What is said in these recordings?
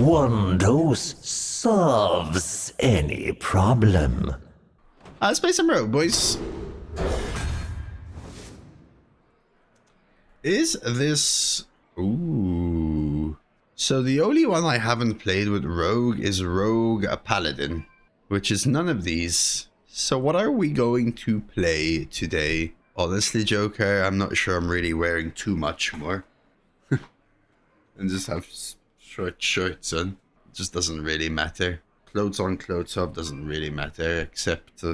one dose solves any problem. Let's play some Rogue, boys. Is this... Ooh. So the only one I haven't played with Rogue is Rogue Paladin, which is none of these. So what are we going to play today? Honestly, Joker, I'm not sure I'm really wearing too much more. And just have short shirts on. It just doesn't really matter. Clothes on, clothes off doesn't really matter, except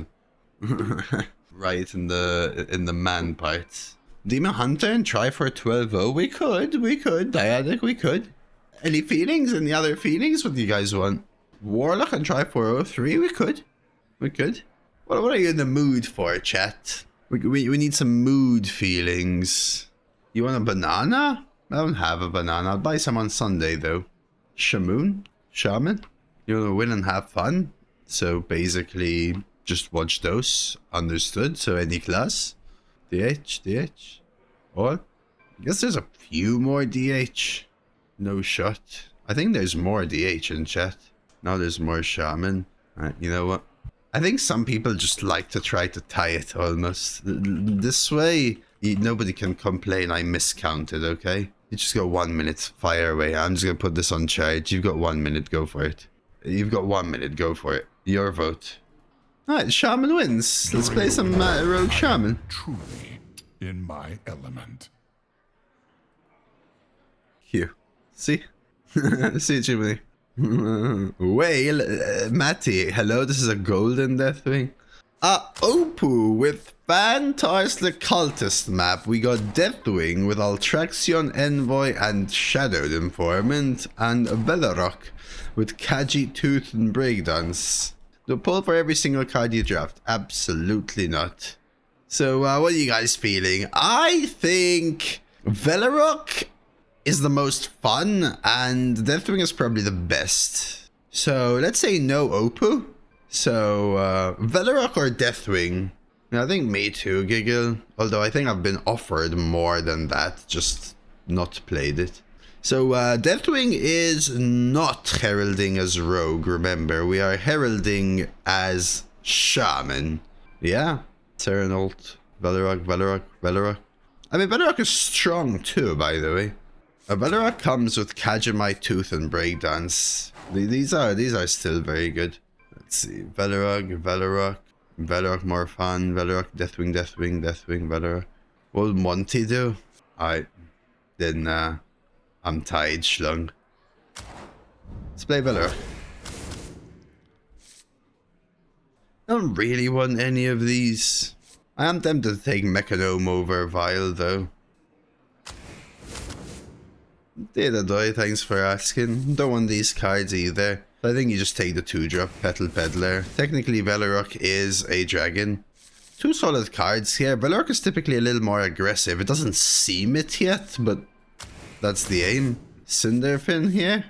right in the man parts. Demon Hunter and try for a 12-0. We could. Dyadic, we could. Any feelings? Any other feelings? What do you guys want? Warlock and try for 03. We could. What are you in the mood for, chat? We need some mood feelings. You want a banana? I don't have a banana. I'll buy some on Sunday though. Shaman? You want to win and have fun? So basically, just watch those. Understood. So any class. DH. Or? I guess there's a few more DH. No shot. I think there's more DH in chat. Now there's more Shaman. Alright, you know what? I think some people just like to try to tie it almost. This way, nobody can complain I miscounted, okay? You just go 1 minute, fire away. I'm just gonna put this on charge. You've got 1 minute, go for it. You've got 1 minute, go for it. Your vote. Alright, Shaman wins. Let's play some Rogue Shaman. Truly in my element. Here. See? See, Jimmy. Whale, Matty, hello, this is a golden Deathwing. Opu with Phantar's the Cultist map. We got Deathwing with Altraxion Envoy and Shadowed Informant, and Velarok with Kaji, Tooth, and Breakdance. Do pull for every single card you draft? Absolutely not. So, what are you guys feeling? I think Velarok is the most fun, and Deathwing is probably the best. So let's say no Opu. So Velarok or Deathwing? I think me too, Giggle. Although I think I've been offered more than that, just not played it. So Deathwing is not heralding as Rogue, remember. We are heralding as Shaman. Yeah, Terranult, Velarok. I mean, Velarok is strong too, by the way. Velarok comes with Kajimite, Tooth, and Breakdance. These are still very good. Let's see. Velarok, more fun. Velarok, Deathwing, Velarok. What will Monty do? Alright. Then, I'm tied, Schlung. Let's play Velarok. I don't really want any of these. I am tempted to take Mechanome over Vile, though. Datadoy, thanks for asking. Don't want these cards either. I think you just take the 2-drop Petal Peddler. Technically, Velarok is a dragon. 2 solid cards here. Velarok is typically a little more aggressive. It doesn't seem it yet, but that's the aim. Cinderfin here.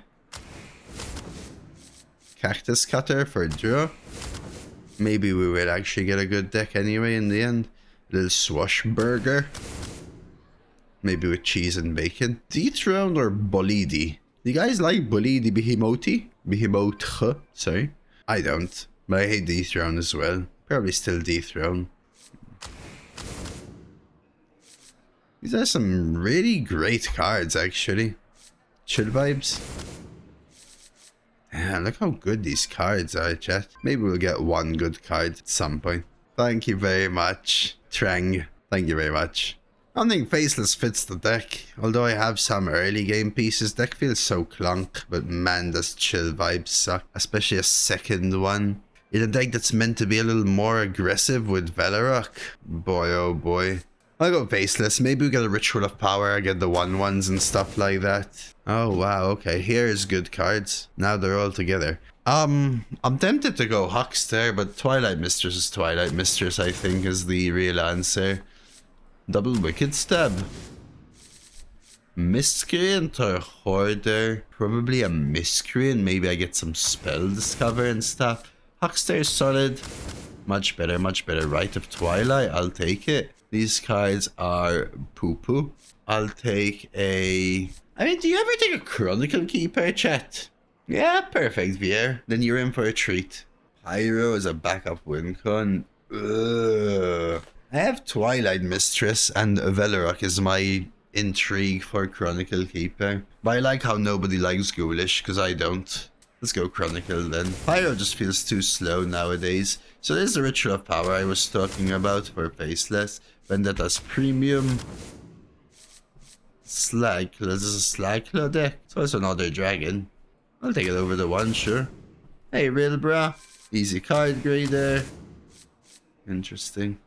Cactus Cutter for draw. Maybe we will actually get a good deck anyway in the end. Little Swashburger. Maybe with cheese and bacon. Dethrone or Bolidi? Do you guys like Bolidi Behemoti? Behemoth, sorry. I don't. But I hate Dethrone as well. Probably still Dethrone. These are some really great cards, actually. Chill vibes. Yeah, look how good these cards are, chat. Maybe we'll get one good card at some point. Thank you very much, Trang. Thank you very much. I don't think Faceless fits the deck, although I have some early game pieces. Deck feels so clunk, but man, does chill vibes suck, especially a second one. In a deck that's meant to be a little more aggressive with Velarok. Boy, oh boy. I'll go Faceless. Maybe we get a Ritual of Power, I get the 1/1s and stuff like that. Oh wow, okay, here's good cards. Now they're all together. I'm tempted to go Huckster, but Twilight Mistress is Twilight Mistress, I think, is the real answer. Double Wicked Stab. Miscreant or Hoarder? Probably a Miscreant. Maybe I get some Spell Discover and stuff. Huckster is solid. Much better, much better. Rite of Twilight, I'll take it. These cards are poo-poo. I'll take a... I mean, do you ever take a Chronicle Keeper, chat? Yeah, perfect, Vier. Then you're in for a treat. Pyro is a backup win con. Ugh. I have Twilight Mistress and Velarok is my intrigue for Chronicle Keeper. But I like how nobody likes Ghoulish, because I don't. Let's go Chronicle then. Pyro just feels too slow nowadays. So there's the Ritual of Power I was talking about for Faceless. Vendetta's Premium. Slagclaw. This is a Slagclaw deck. So it's another dragon. I'll take it over the one, sure. Hey, Rilbra. Easy card grader. Interesting.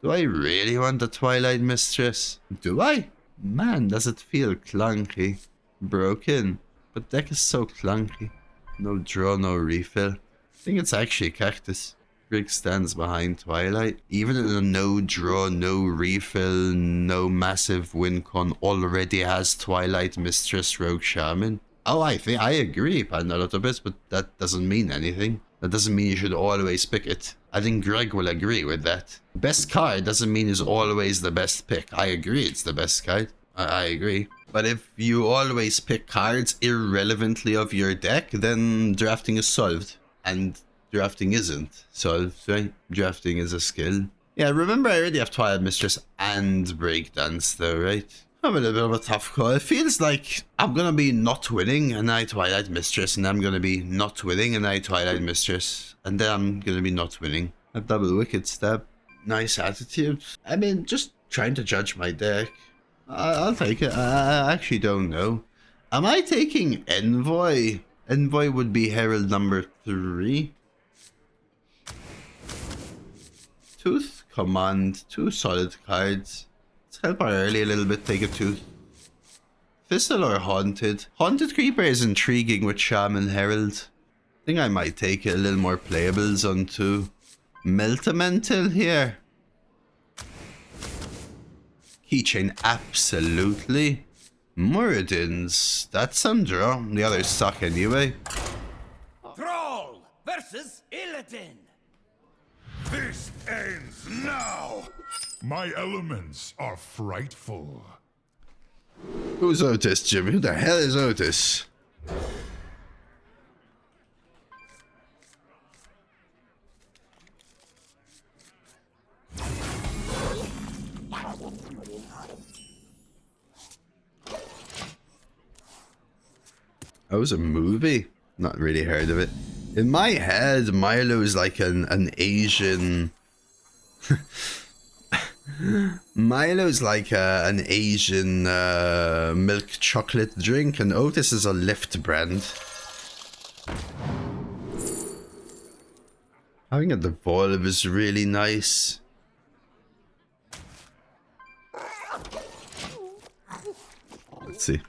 Do I really want the Twilight Mistress? Do I? Man, does it feel clunky. Broken. But deck is so clunky. No draw, no refill. I think it's actually Cactus. Greg stands behind Twilight. Even in a no draw, no refill, no massive win con already has Twilight Mistress Rogue Shaman. Oh, I agree, Panda, a little bit, but that doesn't mean anything. That doesn't mean you should always pick it. I think Greg will agree with that. Best card doesn't mean it's always the best pick. I agree it's the best card. I agree. But if you always pick cards irrelevantly of your deck, then drafting is solved. And drafting isn't solved, right? Drafting is a skill. Yeah, remember I already have Twilight Mistress and Breakdance though, right? I'm in a bit of a tough call. It feels like I'm gonna be not winning and I Twilight Mistress, and I'm gonna be not winning and I Twilight Mistress, and then I'm gonna be not winning. A double Wicked Stab. Nice attitude. I mean, just trying to judge my deck. I'll take it. I actually don't know. Am I taking Envoy? Envoy would be Herald number 3. Tooth, Command, 2 solid cards. Let's help our early a little bit, take a Tooth. Thistle or Haunted? Haunted Creeper is intriguing with Shaman Herald. I think I might take it a little more playables onto Meltamental here. Keychain, absolutely. Muradins, that's some draw. The others suck anyway. Thrall versus Illidan. This ends now. My elements are frightful. Who's Otis, Jimmy? Who the hell is Otis? That was a movie? Not really heard of it. In my head, Milo is like an Asian... Milo's like an Asian milk chocolate drink, and Otis is a Lyft brand. Having a devolve is really nice. Let's see.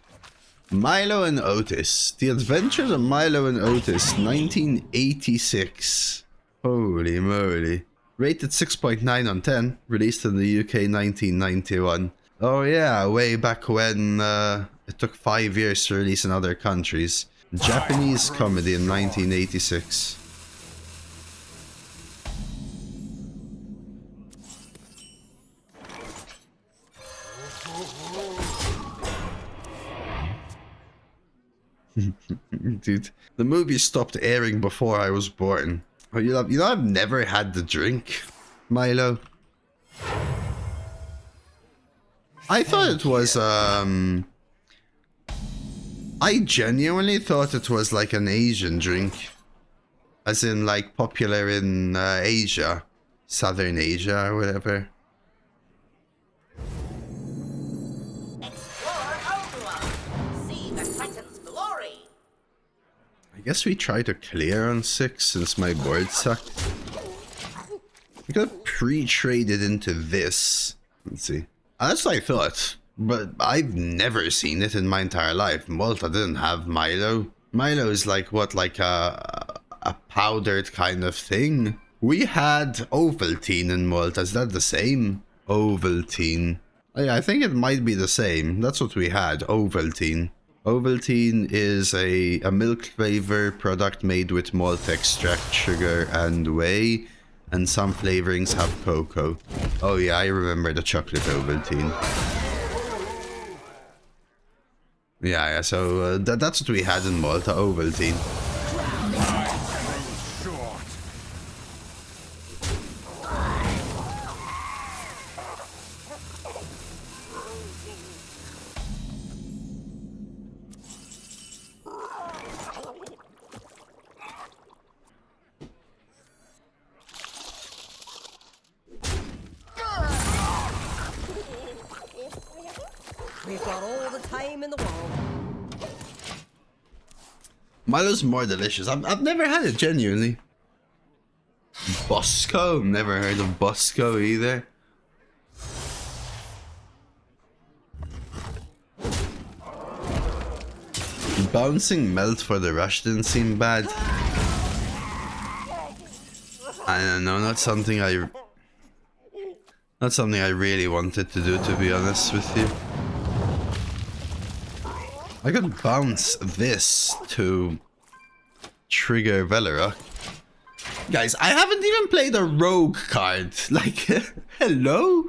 Milo and Otis. The Adventures of Milo and Otis, 1986. Holy moly. Rated 6.9 on 10. Released in the UK 1991. Oh yeah, way back when it took 5 years to release in other countries. Japanese comedy in 1986. Dude, the movie stopped airing before I was born. Oh, you know, I've never had the drink, Milo. I thought it was, I genuinely thought it was like an Asian drink. As in, like, popular in Asia. Southern Asia or whatever. I guess we try to clear on 6 since my board sucked. We got pre-traded into this. Let's see. That's what I thought. But I've never seen it in my entire life. Malta didn't have Milo. Milo is like what, like a powdered kind of thing. We had Ovaltine in Malta. Is that the same? Ovaltine. I think it might be the same. That's what we had. Ovaltine. Ovaltine is a milk flavor product made with malt extract, sugar, and whey, and some flavorings have cocoa. Oh yeah, I remember the chocolate Ovaltine. Yeah, so that's what we had in Malta, Ovaltine. Short. We've got all the time in the world. Milo's more delicious. I've never had it, genuinely. Bosco? Never heard of Bosco either. Bouncing melt for the rush didn't seem bad. I don't know, not something I really wanted to do, to be honest with you. I could bounce this to trigger Velarok. Guys, I haven't even played a rogue card. Like, hello?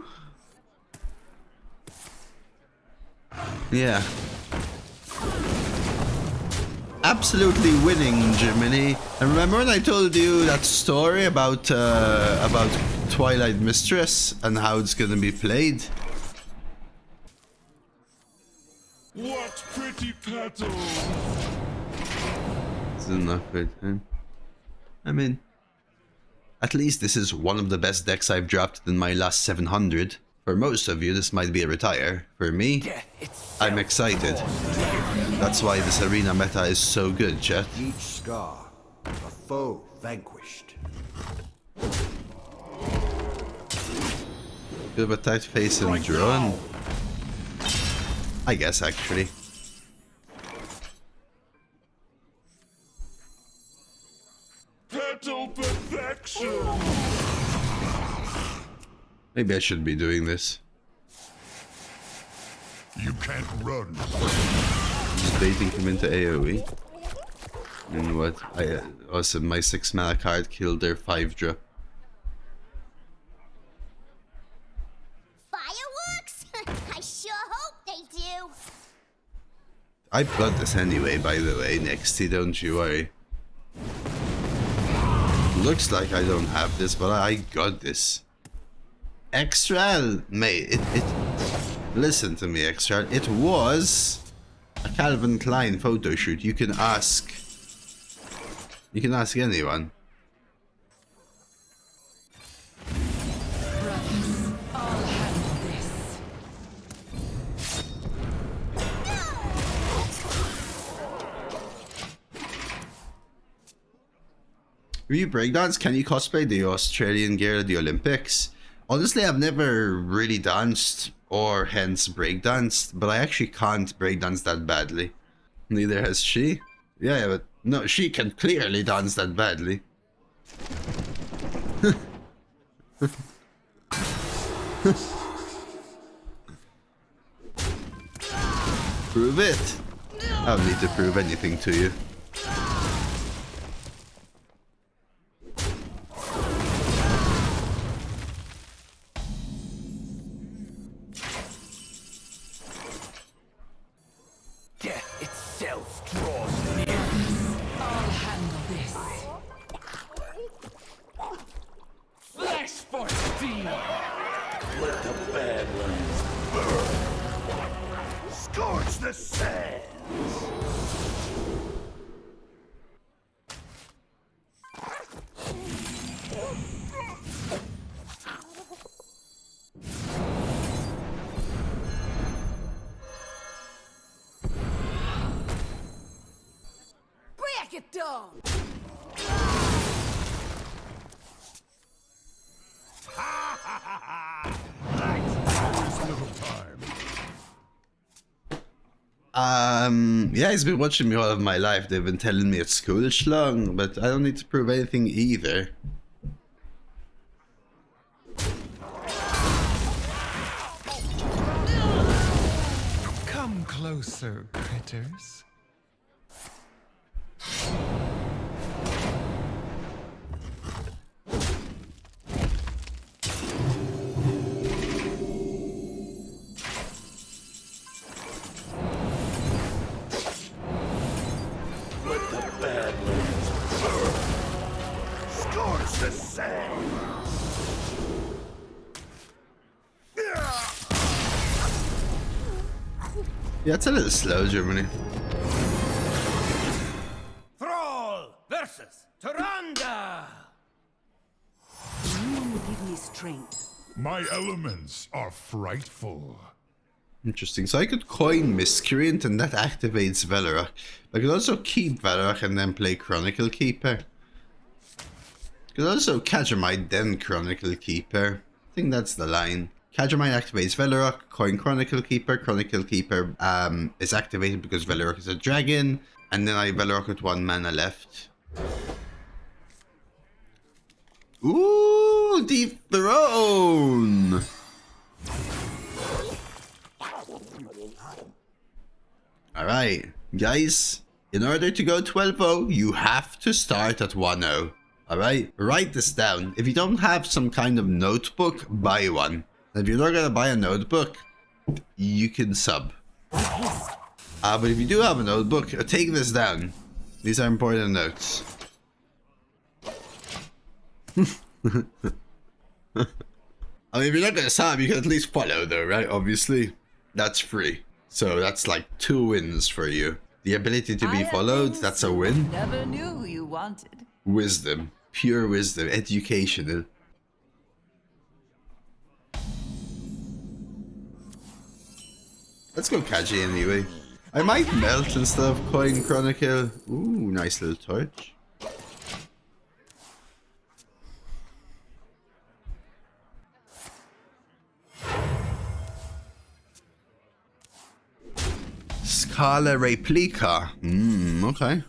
Yeah. Absolutely winning, Jiminy. And remember when I told you that story about Twilight Mistress and how it's gonna be played? What pretty petals! This is enough good, huh? I mean, at least this is one of the best decks I've drafted in my last 700. For most of you, this might be a retire. For me, I'm excited. That's why this arena meta is so good, chat. Each scar, a foe vanquished. Bit of a tight face and drone. I guess, actually. Petal perfection! Maybe I should be doing this. You can't run. Just baiting him into AoE. And what? Awesome, my 6 mana card killed their 5 drop. Fireworks? I sure hope they do. I've got this anyway, by the way, Nexty, don't you worry. Looks like I don't have this, but I got this. Extral, mate, listen to me, Extral. It was a Calvin Klein photo shoot. You can ask anyone. Will you breakdance? Can you cosplay the Australian gear at the Olympics? Honestly, I've never really danced or hence breakdanced, but I actually can't breakdance that badly. Neither has she. Yeah, but no, she can clearly dance that badly. Prove it. I don't need to prove anything to you. Death itself draws near. I'll handle this. Flesh for steel! Let the bad ones burn! Scorch the sands! Break it down! Yeah, he's been watching me all of my life. They've been telling me it's school schlong, but I don't need to prove anything either. Come closer, critters. Yeah, it's a little slow, Germany. Thrall versus Tyrande. You give me strength. My elements are frightful. Interesting. So I could coin Miscreant and that activates Velarok. I could also keep Velarok and then play Chronicle Keeper. Could also Kadramite, then Chronicle Keeper. I think that's the line. Kadramite activates Velarok, coin Chronicle Keeper. Chronicle Keeper is activated because Velarok is a dragon. And then I Velarok with 1 mana left. Ooh, Dethrone! Alright, guys. In order to go 12-0, you have to start at 1-0. Alright, write this down. If you don't have some kind of notebook, buy one. If you're not gonna buy a notebook, you can sub. But if you do have a notebook, take this down. These are important notes. I mean, if you're not gonna sub, you can at least follow though, right? Obviously, that's free. So that's like 2 wins for you. The ability to be followed, that's a win. Never knew you wanted. Wisdom. Pure wisdom. Educational. Let's go Kaji anyway. I might melt instead of coin Chronicle. Ooh, nice little torch. Scala Replica. Okay.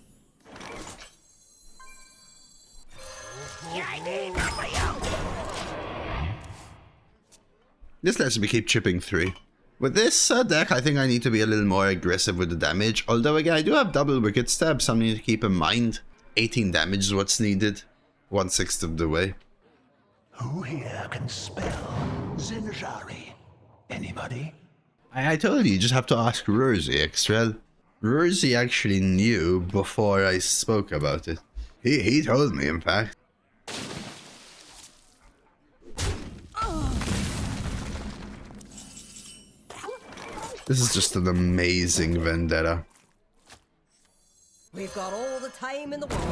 This lets me keep chipping 3. With this deck, I think I need to be a little more aggressive with the damage. Although, again, I do have double Wicked Stab, something to keep in mind. 18 damage is what's needed. 1/6 of the way. Who here can spell Zinjari? Anybody? I told you just have to ask Rosie, Extrel. Rosie actually knew before I spoke about it. He told me, in fact. This is just an amazing vendetta. We've got all the time in the world.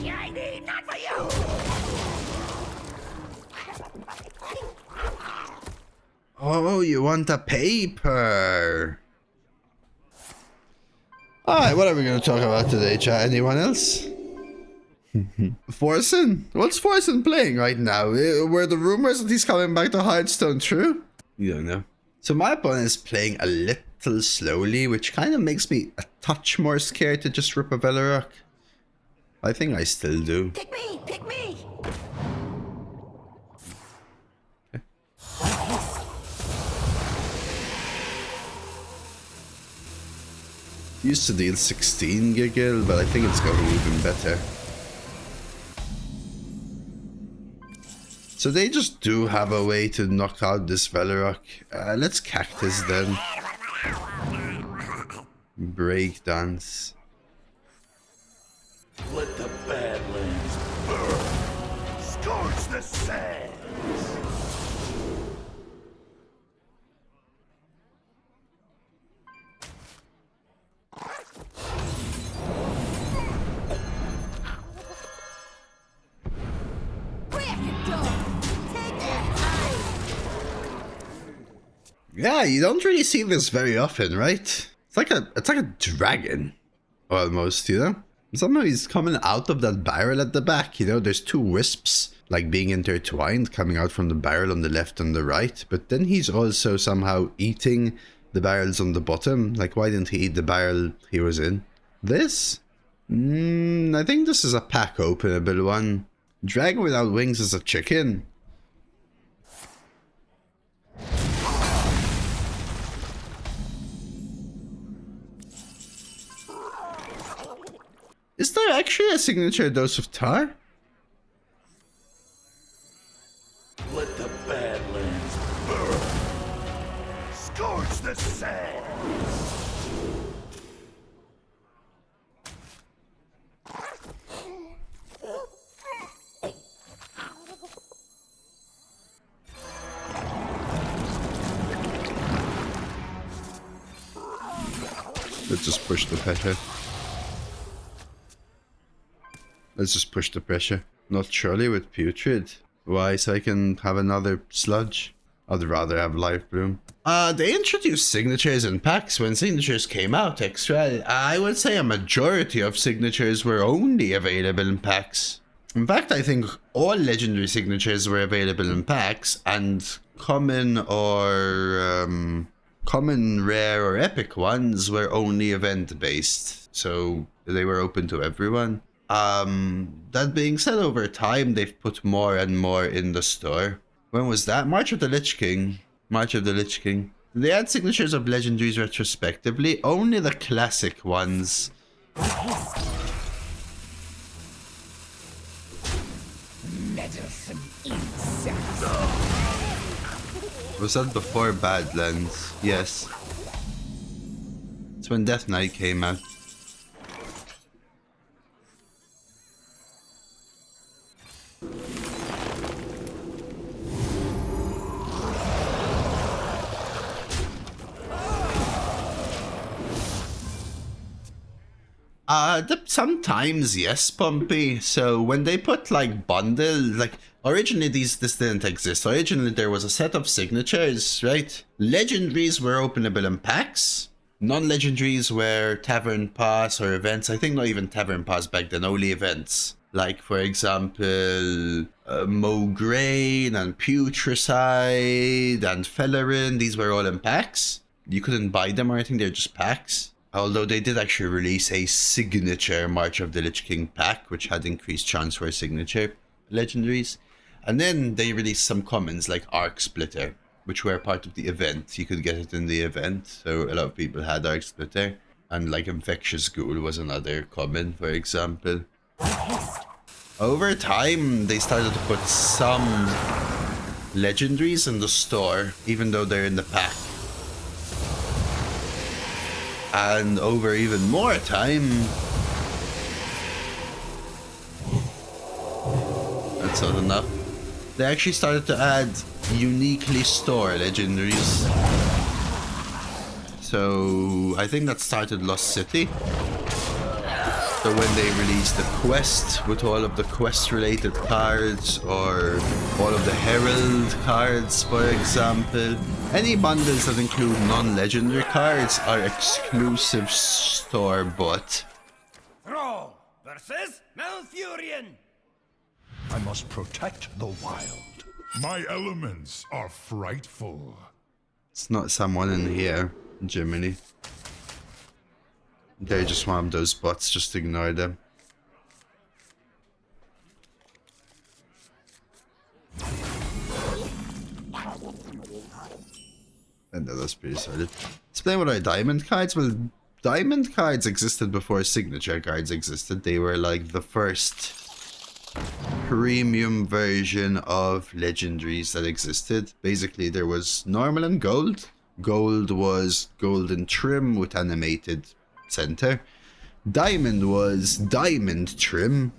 I need not for you. Oh, you want a paper? Alright, what are we going to talk about today, chat? Anyone else? Forsen? What's Forsen playing right now? Were the rumors that he's coming back to Hearthstone true? You don't know. So my opponent is playing a little slowly, which kind of makes me a touch more scared to just rip a Velarok. I think I still do. Pick me! Pick me! Used to deal 16 giggle, but I think it's going even better. So they just do have a way to knock out this Velarok. Let's Cactus then. Breakdance. Let the Badlands burn. Scorch the sands. Yeah, you don't really see this very often, right? It's like a dragon, almost, you know? Somehow he's coming out of that barrel at the back, you know? There's 2 wisps, like being intertwined, coming out from the barrel on the left and the right. But then he's also somehow eating the barrels on the bottom. Like, why didn't he eat the barrel he was in? This? I think this is a pack openable one. Dragon without wings is a chicken. Is there actually a signature dose of tar? Let the Badlands burn. Scorch the sands. Let's just push the pressure. Let's just push the pressure. Not surely with Putrid. Why? So I can have another sludge? I'd rather have Life Bloom. They introduced signatures in packs when signatures came out, extra. I would say a majority of signatures were only available in packs. In fact, I think all legendary signatures were available in packs, and common or common, rare, or epic ones were only event based. So they were open to everyone. That being said, over time, they've put more and more in the store. When was that? March of the Lich King. March of the Lich King. They add signatures of legendaries retrospectively. Only the classic ones. Medicine insects. Was that before Badlands? Yes. It's when Death Knight came out. Sometimes yes, Pumpy. So when they put like bundle, like originally this didn't exist. Originally there was a set of signatures, right? Legendaries were openable in packs. Non-legendaries were Tavern Pass or events. I think not even Tavern Pass back then, only events. Like for example, Mograine and Putricide and Fellerin. These were all in packs. You couldn't buy them or anything, they're just packs. Although they did actually release a signature March of the Lich King pack, which had increased chance for signature legendaries. And then they released some commons like Arc Splitter, which were part of the event. You could get it in the event, so a lot of people had Arc Splitter. And like Infectious Ghoul was another common, for example. Over time, they started to put some legendaries in the store, even though they're in the pack. And over even more time, that's not enough, they actually started to add uniquely store legendaries. So I think that started Lost City. So when they released the quest with all of the quest related cards, or all of the Herald cards, for example, any bundles that include non-legendary cards are exclusive store bought. Thrall versus Malfurion. I must protect the wild. My elements are frightful. It's not someone in here, Jiminy. They're just one of those bots, just ignore them. And that's pretty solid. Let's play with our diamond cards. Well, diamond cards existed before signature cards existed. They were like the first premium version of legendaries that existed. Basically, there was normal and gold. Gold was golden trim with animated center. Diamond was diamond trim,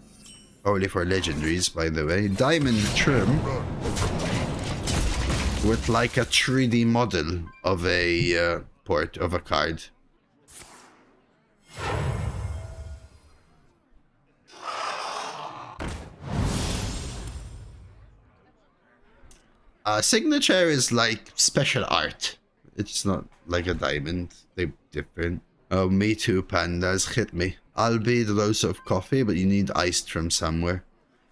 only for legendaries, by the way. Diamond trim with like a 3D model of a port of a card. Signature is like special art. It's not like a diamond. They're different. Oh, me too, pandas. Hit me. I'll be the DoseofCoffee, but you need iced from somewhere.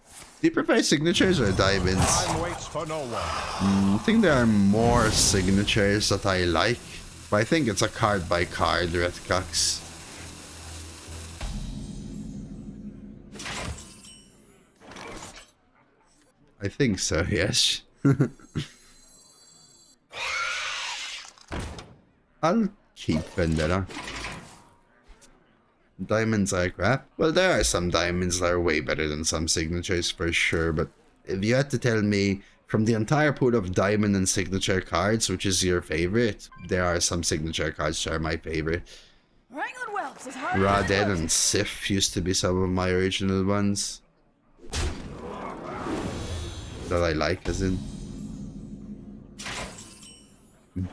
Do you prefer signatures or diamonds? Time waits for no one. I think there are more signatures that I like, but I think it's a card by card, Redcox. I think so, yes. I'll keep Vendetta. Diamonds are crap. Well, there are some diamonds that are way better than some signatures for sure, but if you had to tell me from the entire pool of diamond and signature cards, which is your favorite, there are some signature cards that are my favorite. Raden and Sif used to be some of my original ones that I like, as in.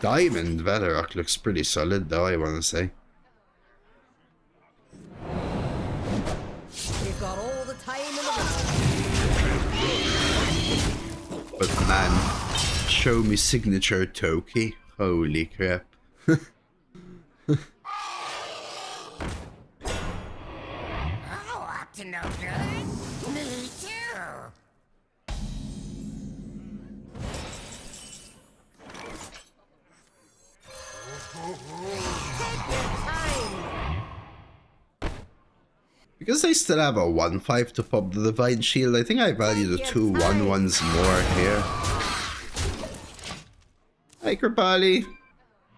Diamond Velarok looks pretty solid though, I want to say. man. Show me signature Toki. Holy crap. Oh, up to no good? Me too. Because they still have a 1-5 to pop the Divine Shield, I think I value the 2-1-1s more here. Hi, Kripali.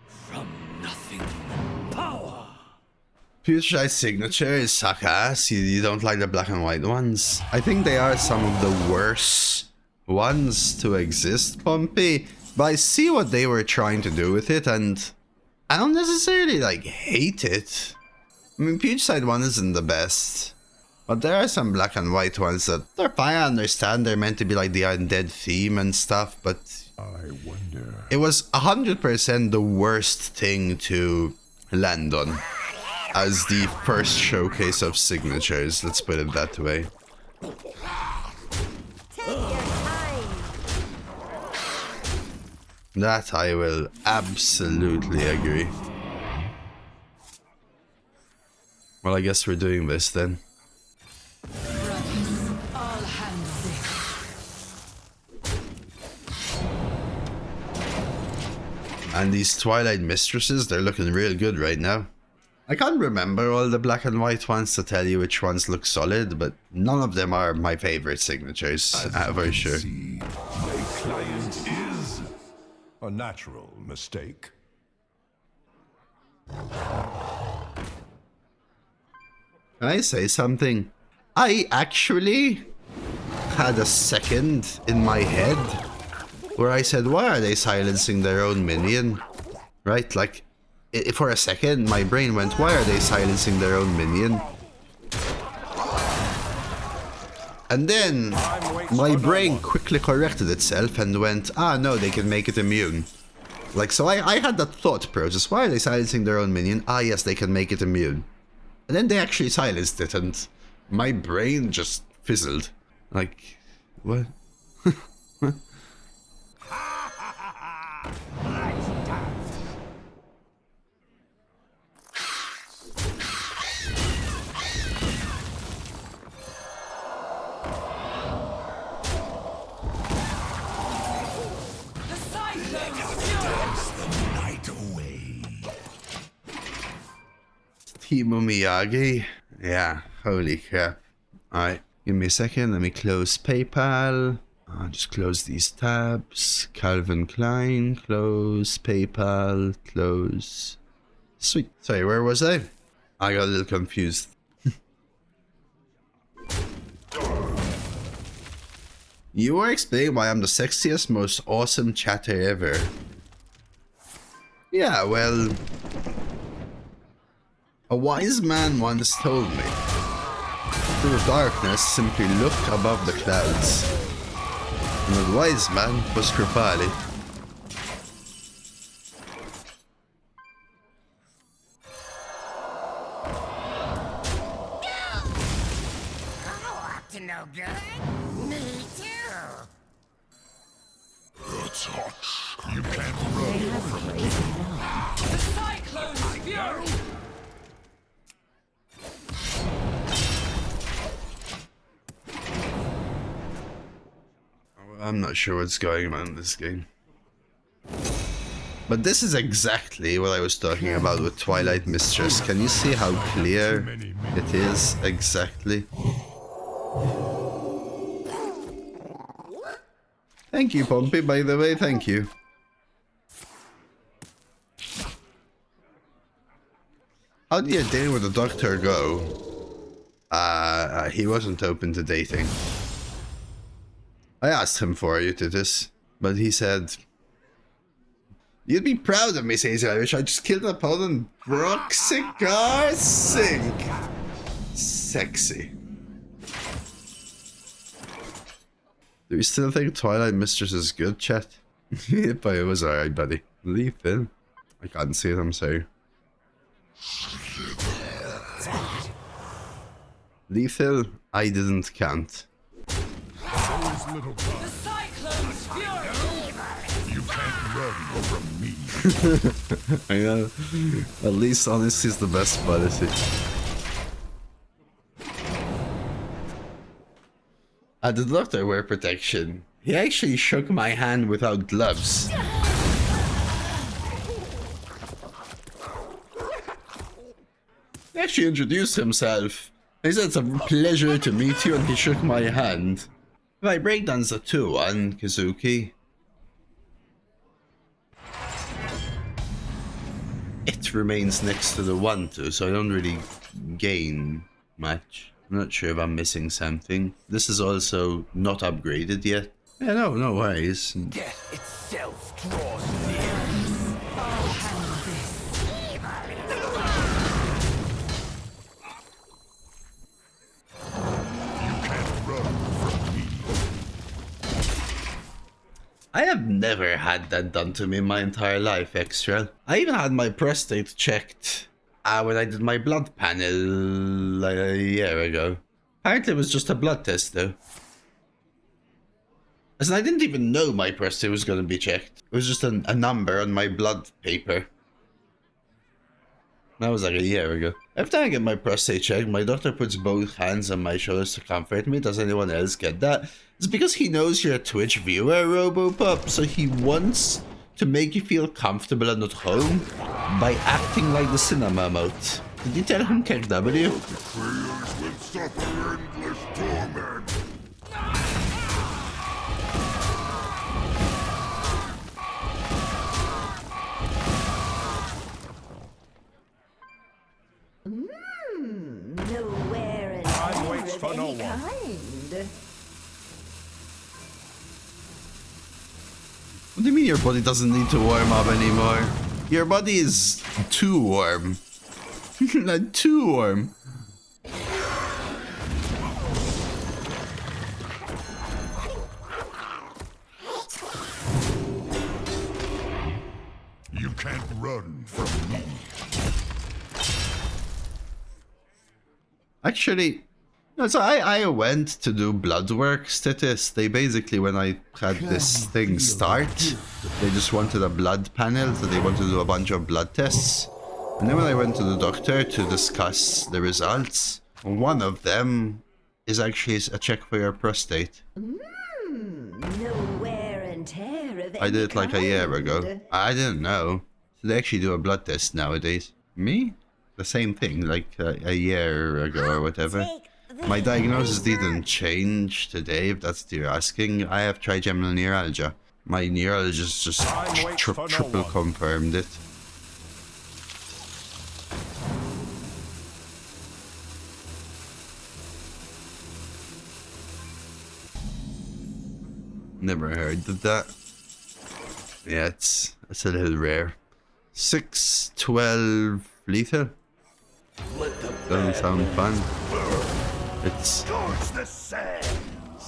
From nothing, power. Future signatures suck ass. You don't like the black and white ones. I think they are some of the worst ones to exist, Pompey. But I see what they were trying to do with it, and I don't necessarily like hate it. I mean, Puge Side 1 isn't the best, but there are some black and white ones that they're fine. I understand they're meant to be like the undead theme and stuff, but I wonder. it was 100% the worst thing to land on as the first showcase of signatures. Let's put it that way. Take your time. That I will absolutely agree. Well, I guess we're doing this then. All hands And these Twilight Mistresses, they're looking real good right now. I can't remember all the black and white ones to tell you which ones look solid, but none of them are my favorite signatures, for sure. See, my client is A natural mistake. Can I say something? I actually had a second in my head where I said, why are they silencing their own minion? Right? Like, for a second, my brain went, why are they silencing their own minion? And then my brain quickly corrected itself and went, ah, no, they can make it immune. Like, so I had that thought process. Why are they silencing their own minion? Ah, yes, they can make it immune. And then they actually silenced it, and my brain just fizzled. Like, what? Timo Miyagi? Yeah, holy crap. Alright, give me a second, let me close PayPal. I'll just close these tabs. Calvin Klein, close. PayPal, close. Sweet. Sorry, where was I? I got a little confused. You were explaining why I'm the sexiest, most awesome chatter ever. Yeah, well... a wise man once told me, through the darkness, simply look above the clouds. And the wise man was Kripali. Oh, up to no good? Me too. It's hot. You can't run from it. The cyclone's fury! I'm not sure what's going on in this game. But this is exactly what I was talking about with Twilight Mistress. Can you see how clear it is? Exactly. Thank you, Pompey, by the way, thank you. How did your date with the doctor go? He wasn't open to dating. I asked him for you to this, but he said, you'd be proud of me, Caesar. I wish I just killed an opponent. Brock cigar sink. Sexy. Do you still think Twilight Mistress is good, chat? But it was alright, buddy. Leave in. I can't see it, I'm sorry. Lethal, I didn't count. Those little The cyclone's fury! from me. I know. At least honesty is the best policy. The doctor wear protection. He actually shook my hand without gloves. He actually introduced himself. He said it's a pleasure to meet you, and he shook my hand. If I break down's a 2-1, Kazuki. It remains next to the 1-2, so I don't really gain much. I'm not sure if I'm missing something. This is also not upgraded yet. Yeah, no worries. Death itself draws near. I'll handle this. You can't run from me. I have never had that done to me in my entire life, Extra. I even had my prostate checked when I did my blood panel like a year ago. Apparently it was just a blood test though. As in, I didn't even know my prostate was going to be checked. It was just a number on my blood paper. That was like a year ago. Every time I get my prostate checked, my doctor puts both hands on my shoulders to comfort me. Does anyone else get that? It's because he knows you're a Twitch viewer, Robopup, so he wants to make you feel comfortable and at home by acting like the cinema mode. Did you tell him, KW? Betrayers will suffer endless torment. No wear and Time tear waits of for no any one. kind. What do you mean your body doesn't need to warm up anymore? Your body is too warm. Not too warm. You can't run from me. Actually, no, so I went to do blood work status. They basically, when I had this thing start, they just wanted a blood panel, so they wanted to do a bunch of blood tests. And then when I went to the doctor to discuss the results, one of them is actually a check for your prostate. No wear and tear of any I did it like a year kind. ago. I didn't know. So they actually do a blood test nowadays. Me? The same thing, like a year ago or whatever. My diagnosis didn't change today, if that's what you're asking. I have trigeminal neuralgia. My neurologist just Time waits for no triple one. confirmed it. Never heard of that. Yeah, it's a little rare. 6-12 lethal? Doesn't sound fun. It's Scorch the sands.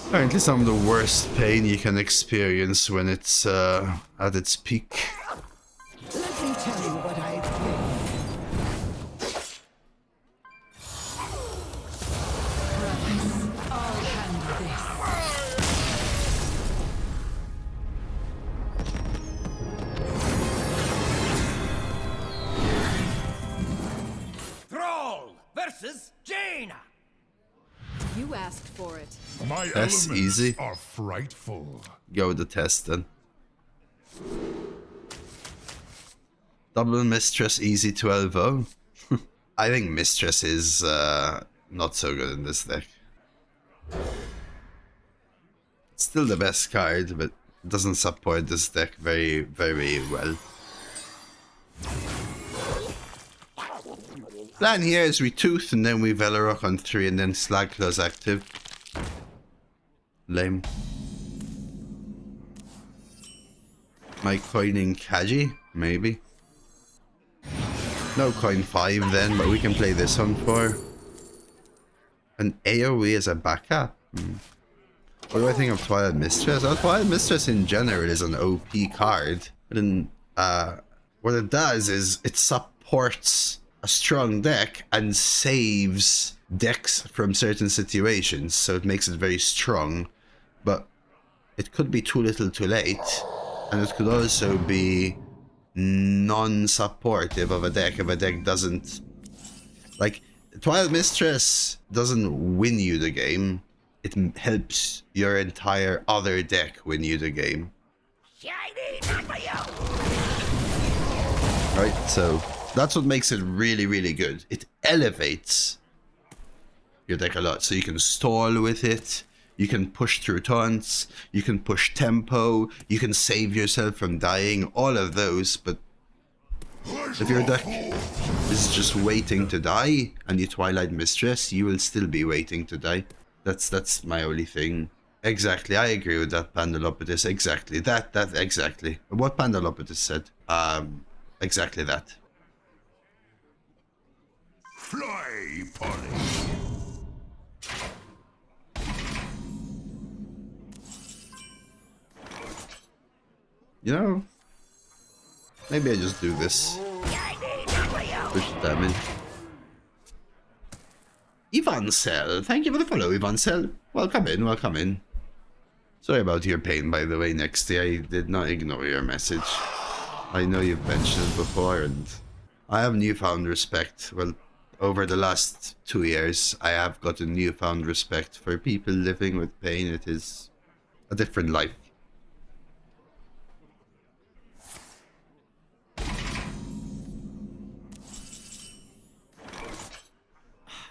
apparently some of the worst pain you can experience when it's at its peak. Let me tell you what I think. I'll handle this. Thrall versus Jaina. You asked for it. My That's elements easy. are frightful. Go with the test then. Double Mistress easy 12-0. I think Mistress is not so good in this deck. It's still the best card, but it doesn't support this deck very, very well. Plan here is we Tooth and then we Velarok on 3 and then Slag Claws active. Lame. My coining Kaji? Maybe. No coin 5 then, but we can play this on 4. An AoE as a backup? What do I think of Twilight Mistress? Oh, Twilight Mistress in general is an OP card. But then, what it does is it supports a strong deck and saves decks from certain situations. So it makes it very strong. But it could be too little too late. And it could also be non-supportive of a deck if a deck doesn't... Like, Twilight Mistress doesn't win you the game. It helps your entire other deck win you the game. Shiny, not for you. Right, so that's what makes it really, really good. It elevates your deck a lot. So you can stall with it, you can push through taunts, you can push tempo, you can save yourself from dying, all of those. But if your deck is just waiting to die and you Twilight Mistress, you will still be waiting to die. That's my only thing. Exactly, I agree with that, Pandalopetus. Exactly, that exactly. What Pandalopetus said. Exactly that. Fly, Polly. You know, maybe I just do this. Push the damage. Ivan Cell, thank you for the follow, Ivan Cell. Welcome in, welcome in. Sorry about your pain, by the way, Nexty. I did not ignore your message. I know you've mentioned it before, and I have newfound respect. Well, over the last 2 years, I have got a newfound respect for people living with pain. It is a different life.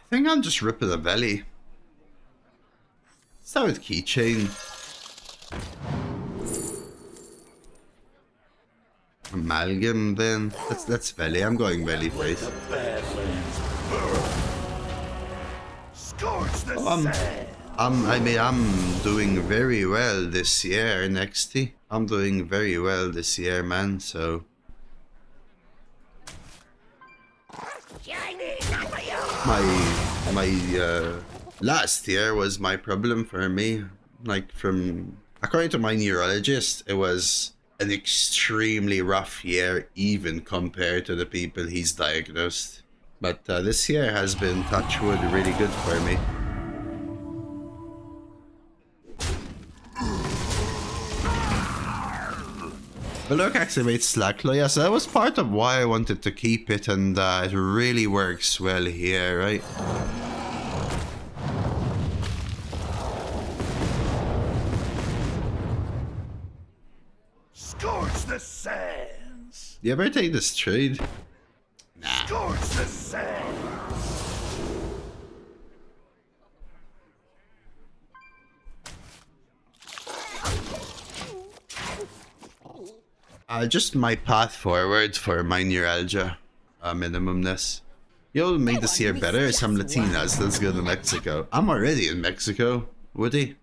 I think I'll just rip it a belly. Start with keychain. Amalgam then. That's belly. I'm going belly face. The Badlands burn. Scorch the sand. I'm doing very well this year, Nexty. I'm doing very well this year, man, so Shiny, not for you. my last year was my problem for me. Like, from according to my neurologist, it was an extremely rough year, even compared to the people he's diagnosed. But this year has been, touch wood, really good for me. Velarok activates Slackclaw, yeah, so that was part of why I wanted to keep it, and it really works well here, right? Scorch the sands. You ever take this trade? Scorch the sands. Just my path forward for my neuralgia minimumness. You'll make this year better. Some Latinas. Let's go to Mexico. I'm already in Mexico, Woody.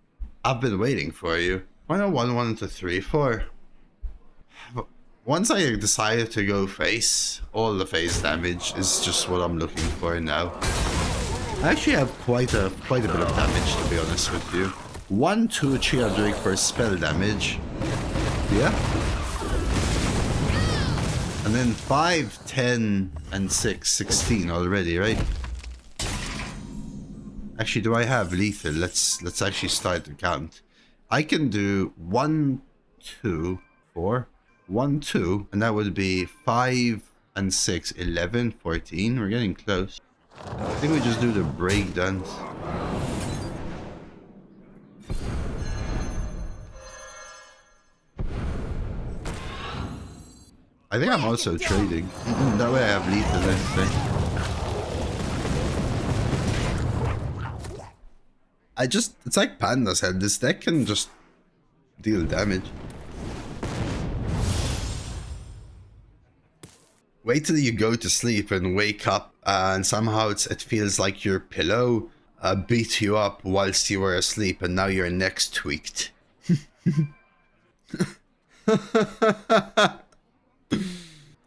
I've been waiting for you. Why not 1-1 to 3-4? Once I decided to go face, all the face damage is just what I'm looking for now. I actually have quite a bit of damage, to be honest with you. 1-2 Chia Drake for spell damage. Yeah. And then 5, 10, and 6, 16 already, right? Actually, do I have lethal? Let's actually start the count. I can do 1, 2, 4, 1, 2, and that would be 5 and 6, 11, 14. We're getting close. I think we just do the breakdance. I think I'm also trading. That way I have lethal next thing. It's like Panda said, this deck can just deal damage. Wait till you go to sleep and wake up and somehow it feels like your pillow beat you up whilst you were asleep and now your neck's tweaked.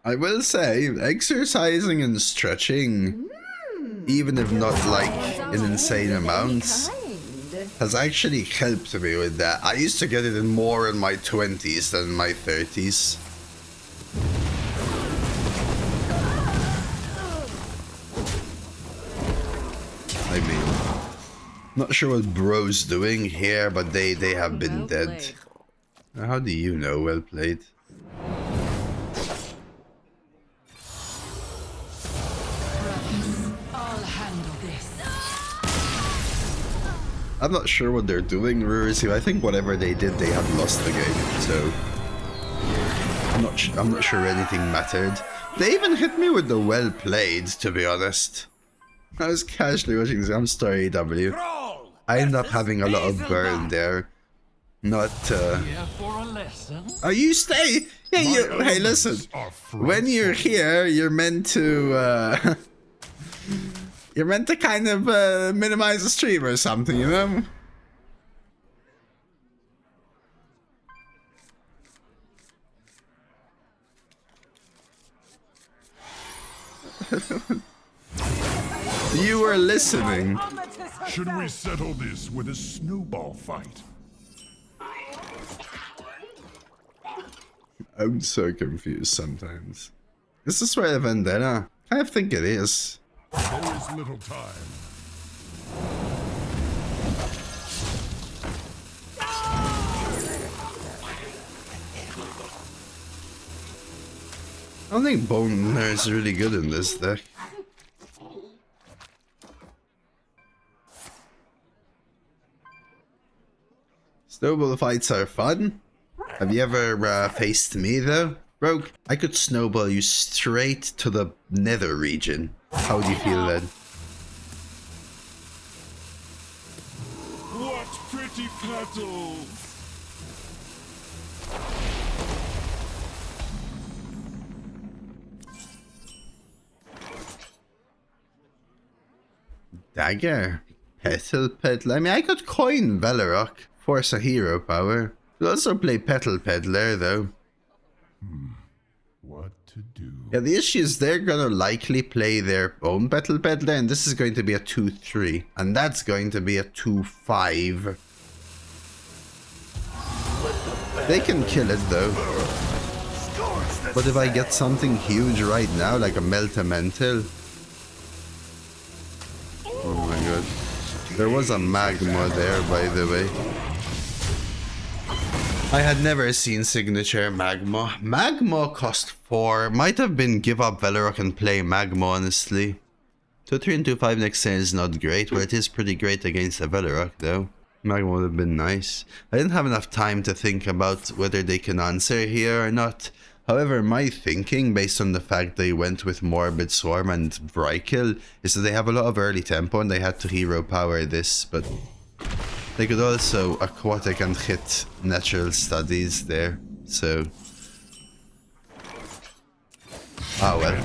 I will say, exercising and stretching, even if not like in insane amounts, has actually helped me with that. I used to get it in more in my 20s than in my 30s. I mean, not sure what bro's doing here, but they have been dead. How do you know? Well played. I'll handle this. I'm not sure what they're doing, Rurisi. I think whatever they did, they had lost the game. So I'm not sure anything mattered. They even hit me with the well played, to be honest. I was casually watching this. I'm sorry, W. I ended up having a lot of burn there. Not Oh, you stay. Yeah, you. Hey, listen. When you're here, you're meant to. You're meant to kind of minimize the stream or something, you know? You were listening. Should we settle this with a snowball fight? I'm so confused sometimes. Is this where the vendetta? I think it is. There is little time. I don't think Boner is really good in this deck. Snowball fights are fun. Have you ever faced me though? Rogue, I could snowball you straight to the nether region. How would you feel then? What pretty petals! Dagger? Petal Peddler? I mean, I could coin Velarok. Force a hero power. Could also play Petal Peddler though. What to do? Yeah, the issue is they're gonna likely play their own Petal Peddler, and this is going to be a 2-3. And that's going to be a 2-5. They can kill it though. But if I get something huge right now, like a Meltamental... Oh my god. There was a Magma there, by the way. I had never seen signature Magma. Magma cost 4. Might have been give up Velarok and play Magma, honestly. 2-3 and 2-5 next turn is not great, but it is pretty great against a Velarok, though. Magma would have been nice. I didn't have enough time to think about whether they can answer here or not. However, my thinking, based on the fact they went with Morbid Swarm and Brykill, is that they have a lot of early tempo and they had to hero power this, but they could also aquatic and hit natural studies there, so... Ah well.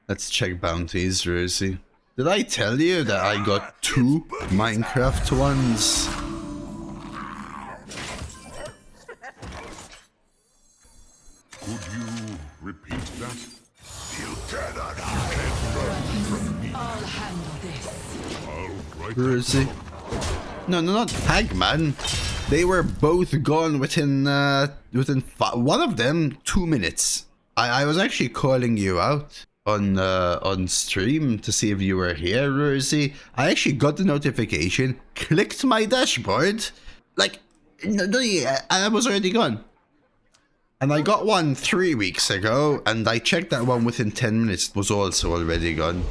Let's check bounties, Rosie. Did I tell you that I got 2 Minecraft ones? Could you repeat that? You cannot I'll handle this. I'll write Rosie. No, not Hagman. They were both gone within one of them 2 minutes. I was actually calling you out on stream to see if you were here, Rosie. I actually got the notification, clicked my dashboard, like, I was already gone. And I got one 3 weeks ago, and I checked that one within 10 minutes, it was also already gone.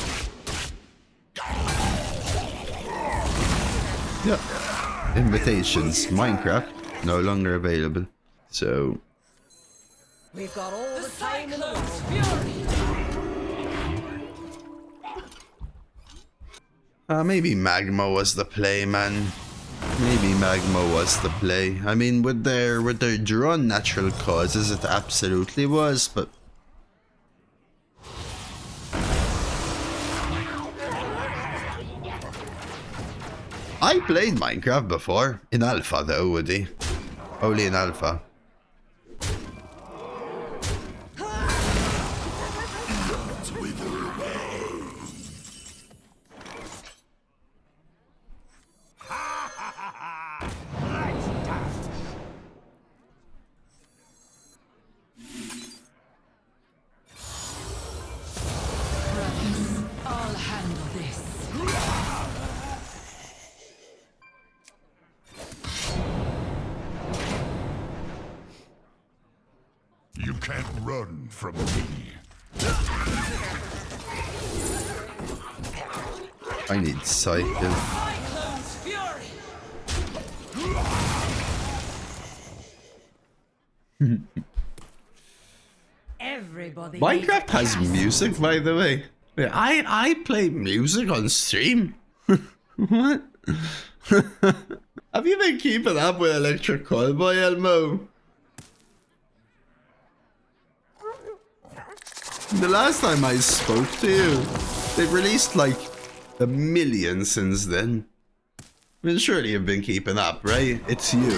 Yeah. Invitations, Minecraft, no longer available. So... We've got all the time in the world. Maybe Magma was the play, man. Maybe Magma was the play. I mean, with their drawn natural causes, it absolutely was, but... I played Minecraft before. In alpha though, Woody. Only in alpha. I'll handle this. can't run from me. I need cycle. Everybody. Minecraft has music, by the way. Wait, I play music on stream. What? Have you been keeping up with Electric Callboy, Elmo? The last time I spoke to you, they've released like a million since then. I mean, surely you've been keeping up, right? It's you.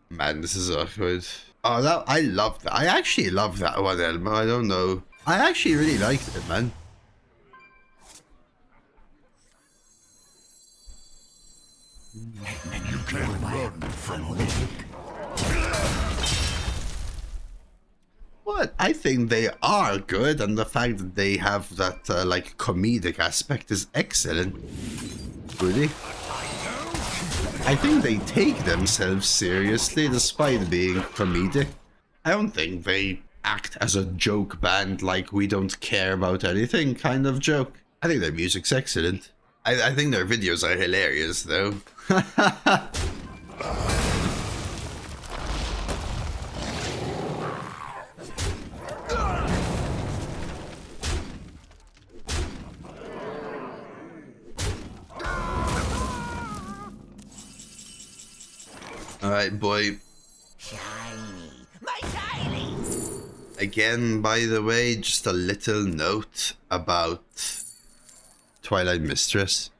Man, this is awkward. Oh, that I love that. I actually love that one, Elmo. I don't know. I actually really liked it, man. You can't run from me. What? I think they are good, and the fact that they have that like comedic aspect is excellent. Really? I think they take themselves seriously despite being comedic. I don't think they act as a joke band like we don't care about anything kind of joke. I think their music's excellent. I think their videos are hilarious though. Alright, boy. Shiny. My shiny! Again, by the way, just a little note about Twilight Mistress.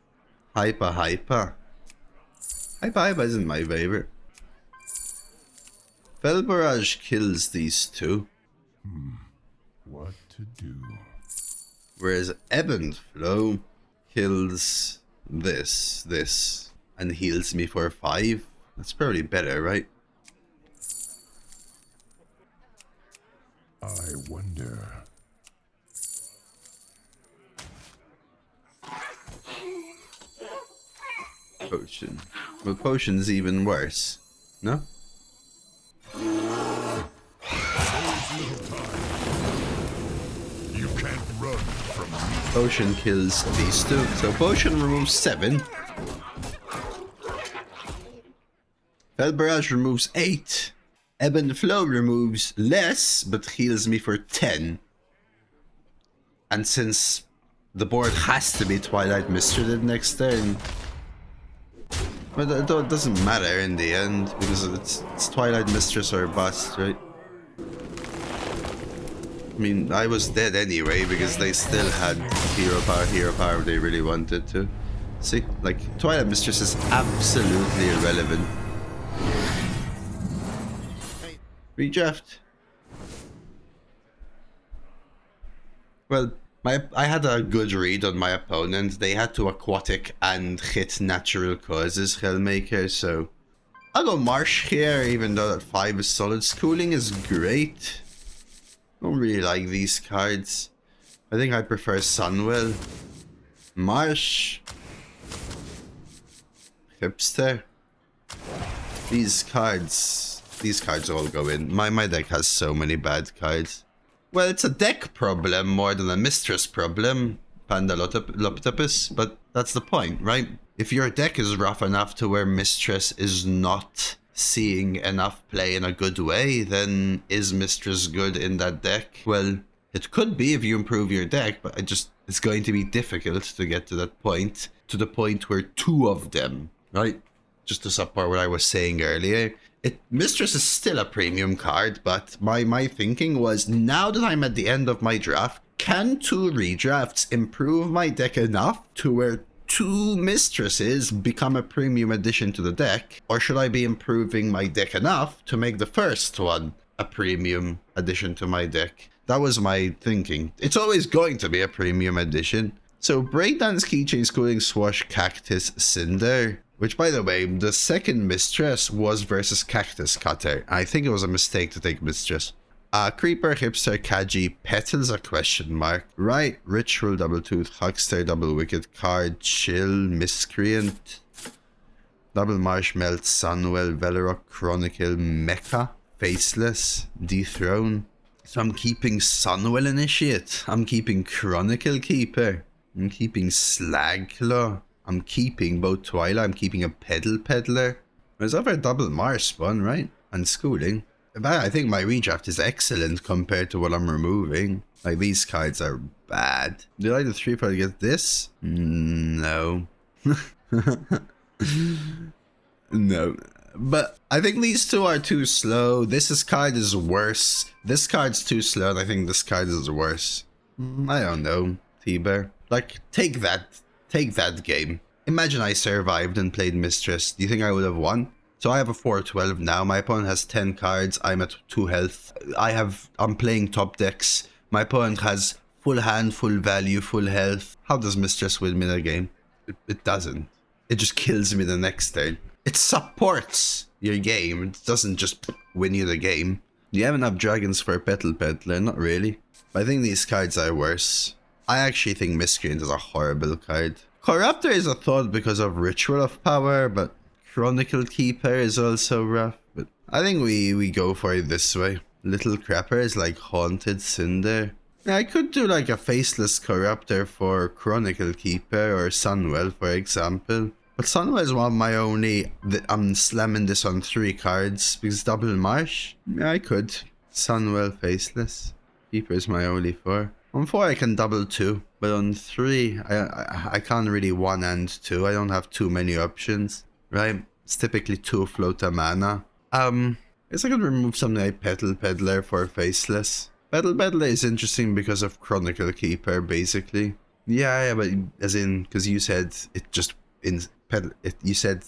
Hyper. Hyper isn't my favorite. Fel Barrage kills these two. What to do? Whereas Ebb and Flow kills this, and heals me for 5. That's probably better, right? I wonder. Potion. Well, potion's even worse. No? You can't run from me. Potion kills these two. So potion removes 7. Fel Barrage removes 8. Ebb and Flow removes less, but heals me for 10. And since the board has to be Twilight Mistress next turn, but it doesn't matter in the end, because it's Twilight Mistress or bust, right? I mean, I was dead anyway, because they still had hero power if they really wanted to. See? Like, Twilight Mistress is absolutely irrelevant. Redraft. Well, I had a good read on my opponent. They had to aquatic and hit natural causes, Hellmaker, so I'll go Marsh here, even though that 5 is solid. Schooling is great. Don't really like these cards. I think I prefer Sunwell. Marsh. Hipster. These cards all go in. My deck has so many bad cards. Well, it's a deck problem more than a mistress problem, Pandaloptopus, but that's the point, right? If your deck is rough enough to where mistress is not seeing enough play in a good way, then is mistress good in that deck? Well, it could be if you improve your deck, but it's going to be difficult to get to that point, to the point where 2 of them, right? Just to support what I was saying earlier. Mistress is still a premium card, but my thinking was, now that I'm at the end of my draft, can 2 redrafts improve my deck enough to where 2 mistresses become a premium addition to the deck? Or should I be improving my deck enough to make the first one a premium addition to my deck? That was my thinking. It's always going to be a premium addition. So Breakdance, Keychain, Schooling, Swash, Cactus, Cinder. Which, by the way, the second Mistress was versus Cactus Cutter. I think it was a mistake to take Mistress. Creeper, Hipster, Kaji, Petals a question mark. Right, Ritual, Double Tooth, Huckster, Double Wicked, Card, Chill, Miscreant, Double Marshmallow, Sunwell, Velarok, Chronicle, Mecha, Faceless, Dethrone. So I'm keeping Sunwell Initiate. I'm keeping Chronicle Keeper. I'm keeping Slagclaw. I'm keeping both Twilight. I'm keeping a Pedal Peddler. There's over Double Marsh spawn, right? And Schooling. But I think my redraft is excellent compared to what I'm removing. Like, these cards are bad. Did I do 3 for to get this? No. No. But I think these two are too slow. This card is worse. This card's too slow, and I think this card is worse. I don't know, T-Bear. Like, take that game. Imagine I survived and played Mistress. Do you think I would have won? So I have a 4-12 now. My opponent has 10 cards. I'm at 2 health. I'm playing top decks. My opponent has full hand, full value, full health. How does Mistress win me the game? It doesn't. It just kills me the next turn. It supports your game. It doesn't just win you the game. Do you have enough dragons for a Petal Peddler? Not really. But I think these cards are worse. I actually think Miscreant is a horrible card. Corruptor is a thought because of Ritual of Power, but Chronicle Keeper is also rough. But I think we go for it this way. Little Crapper is like Haunted Cinder. Yeah, I could do like a Faceless Corruptor for Chronicle Keeper or Sunwell, for example. But Sunwell is one of my only... I'm slamming this on 3 cards because Double Marsh. Yeah, I could. Sunwell, Faceless. Keeper is my only 4. On 4 I can double 2, but on 3 I can't really 1 and 2. I don't have too many options, right? It's typically 2 floater mana. I guess I could remove something like Petal Peddler for Faceless. Petal Peddler is interesting because of Chronicle Keeper, basically. Yeah, but as in, because you said it just in Petal. You said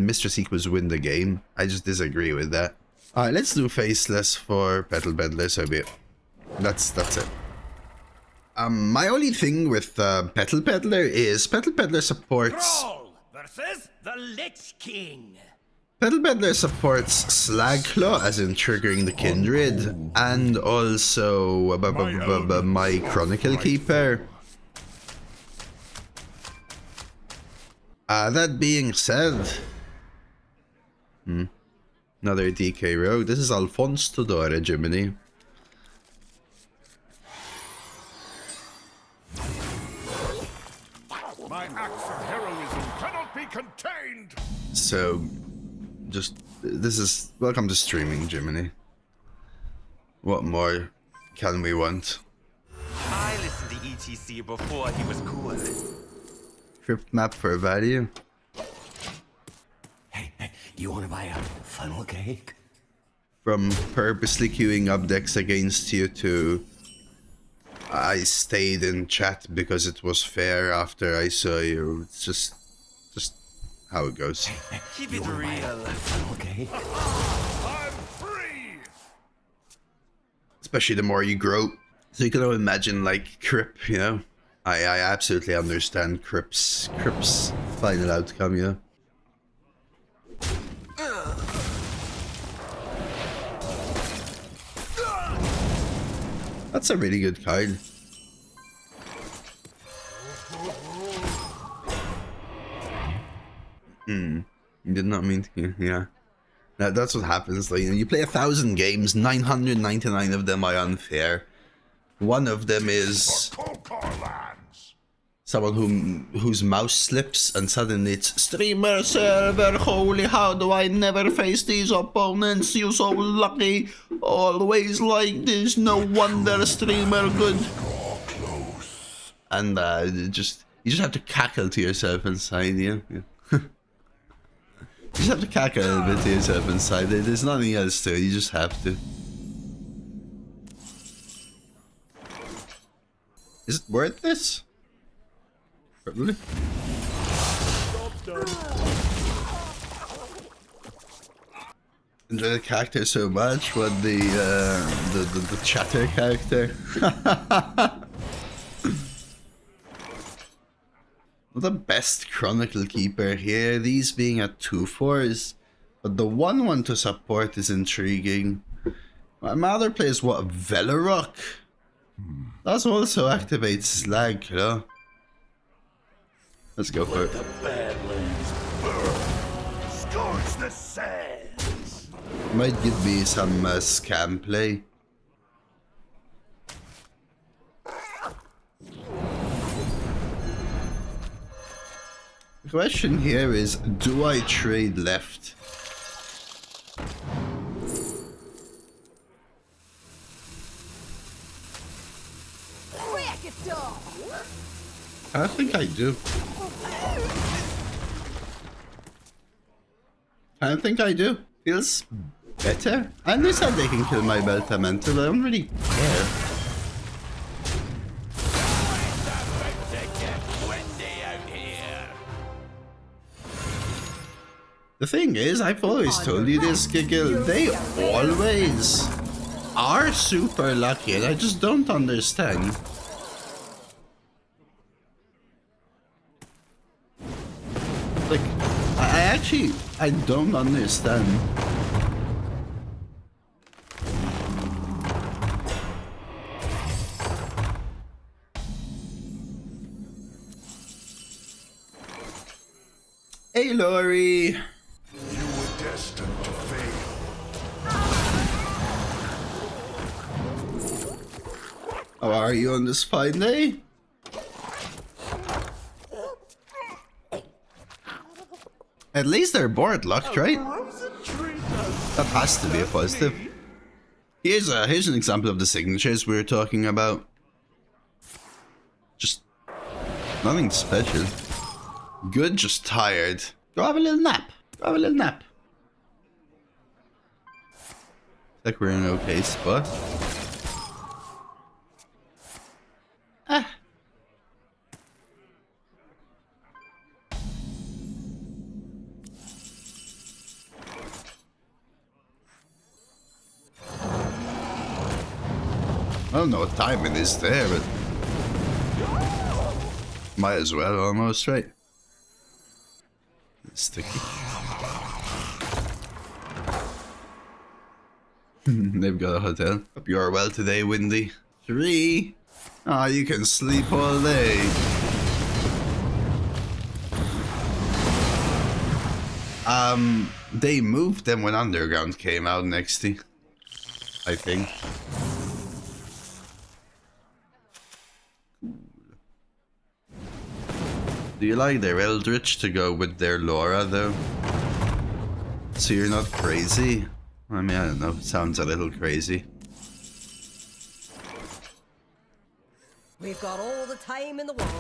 Mistress equals win the game. I just disagree with that. All right, let's do Faceless for Petal Peddler. So be it. That's it. My only thing with Petal Peddler is Petal Peddler supports... Roll versus the Lich King. Petal Peddler supports Slagclaw, as in triggering the Kindred, and also my Chronicle Keeper. That being said... Another DK Rogue. This is Alphonse Tudor, Jiminy. My acts of heroism cannot be contained. So, this is... Welcome to streaming, Jiminy. What more can we want? I listened to ETC before he was cool. Crypt map for value? Hey, do you want to buy a funnel cake? From purposely queuing up decks against you to... I stayed in chat because it was fair after I saw you. It's just how it goes. Keep it real. Funnel cake? I'm free. Especially the more you grow. So you can imagine like Crip, you know? I absolutely understand Crip's final outcome, you know? That's a really good card. Did not mean to, yeah. That's what happens, like, you play 1,000 games, 999 of them are unfair. One of them is someone whose mouse slips and suddenly it's streamer server, holy how do I never face these opponents, you so lucky, always like this, no wonder streamer good. And you just have to cackle to yourself inside, yeah. You just have to cackle a little bit to yourself inside. There's nothing else to it, you just have to. Is it worth this? Probably. Enjoy the character so much, but the chatter character. Not the best Chronicle Keeper here, these being at 2/4s, but the 1/1 to support is intriguing. My mother plays what? Velarok? That also activates slag, you know? Let's go for it. The Badlands burn. Scorch the sands. Might give me some scam play. The question here is, do I trade left? I think I do. I think I do. Feels better. I understand they can kill my belt elemental, but I don't really care. The thing is, I've always told you this, Giggle, they always are super lucky, and I just don't understand. Like, I don't understand. Hey, Lori. You were destined to fail. How are you on this fine day? At least they're board locked, right? That has to be a positive. Here's an example of the signatures we were talking about. Just nothing special. Good, just tired. Go have a little nap. Go have a little nap. Like we're in an okay spot. Ah. I don't know what time it is there, but might as well almost, right? Sticky. They've got a hotel. Hope you are well today, Windy. 3. Ah, you can sleep all day. They moved them when Underground came out next to, I think. Do you like their Eldritch to go with their Laura, though? So you're not crazy? I mean, I don't know. It sounds a little crazy. We've got all the time in the world.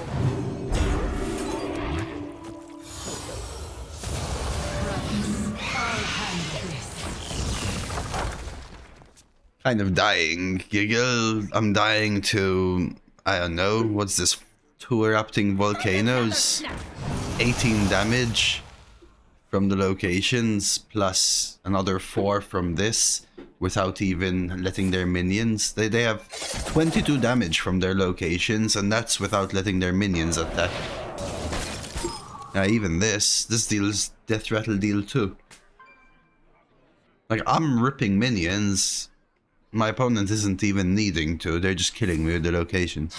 Kind of dying, Giggle. I'm dying to... I don't know. What's this? 2 erupting volcanoes. 18 damage from the locations, plus another 4 from this, without even letting their minions. They have 22 damage from their locations, and that's without letting their minions attack. Even this deals death rattle deal too. Like, I'm ripping minions. My opponent isn't even needing to, they're just killing me with the locations.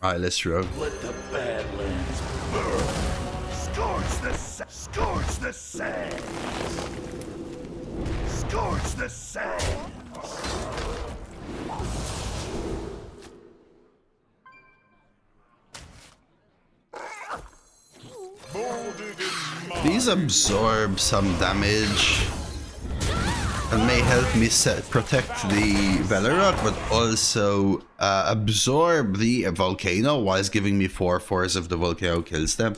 Alright, let's roll. Let the Badlands burn. Scorch the sands. Scorch the sands. These absorb some damage and may help me protect the Velarok, but also absorb the volcano whilst giving me 4/4 if the volcano kills them.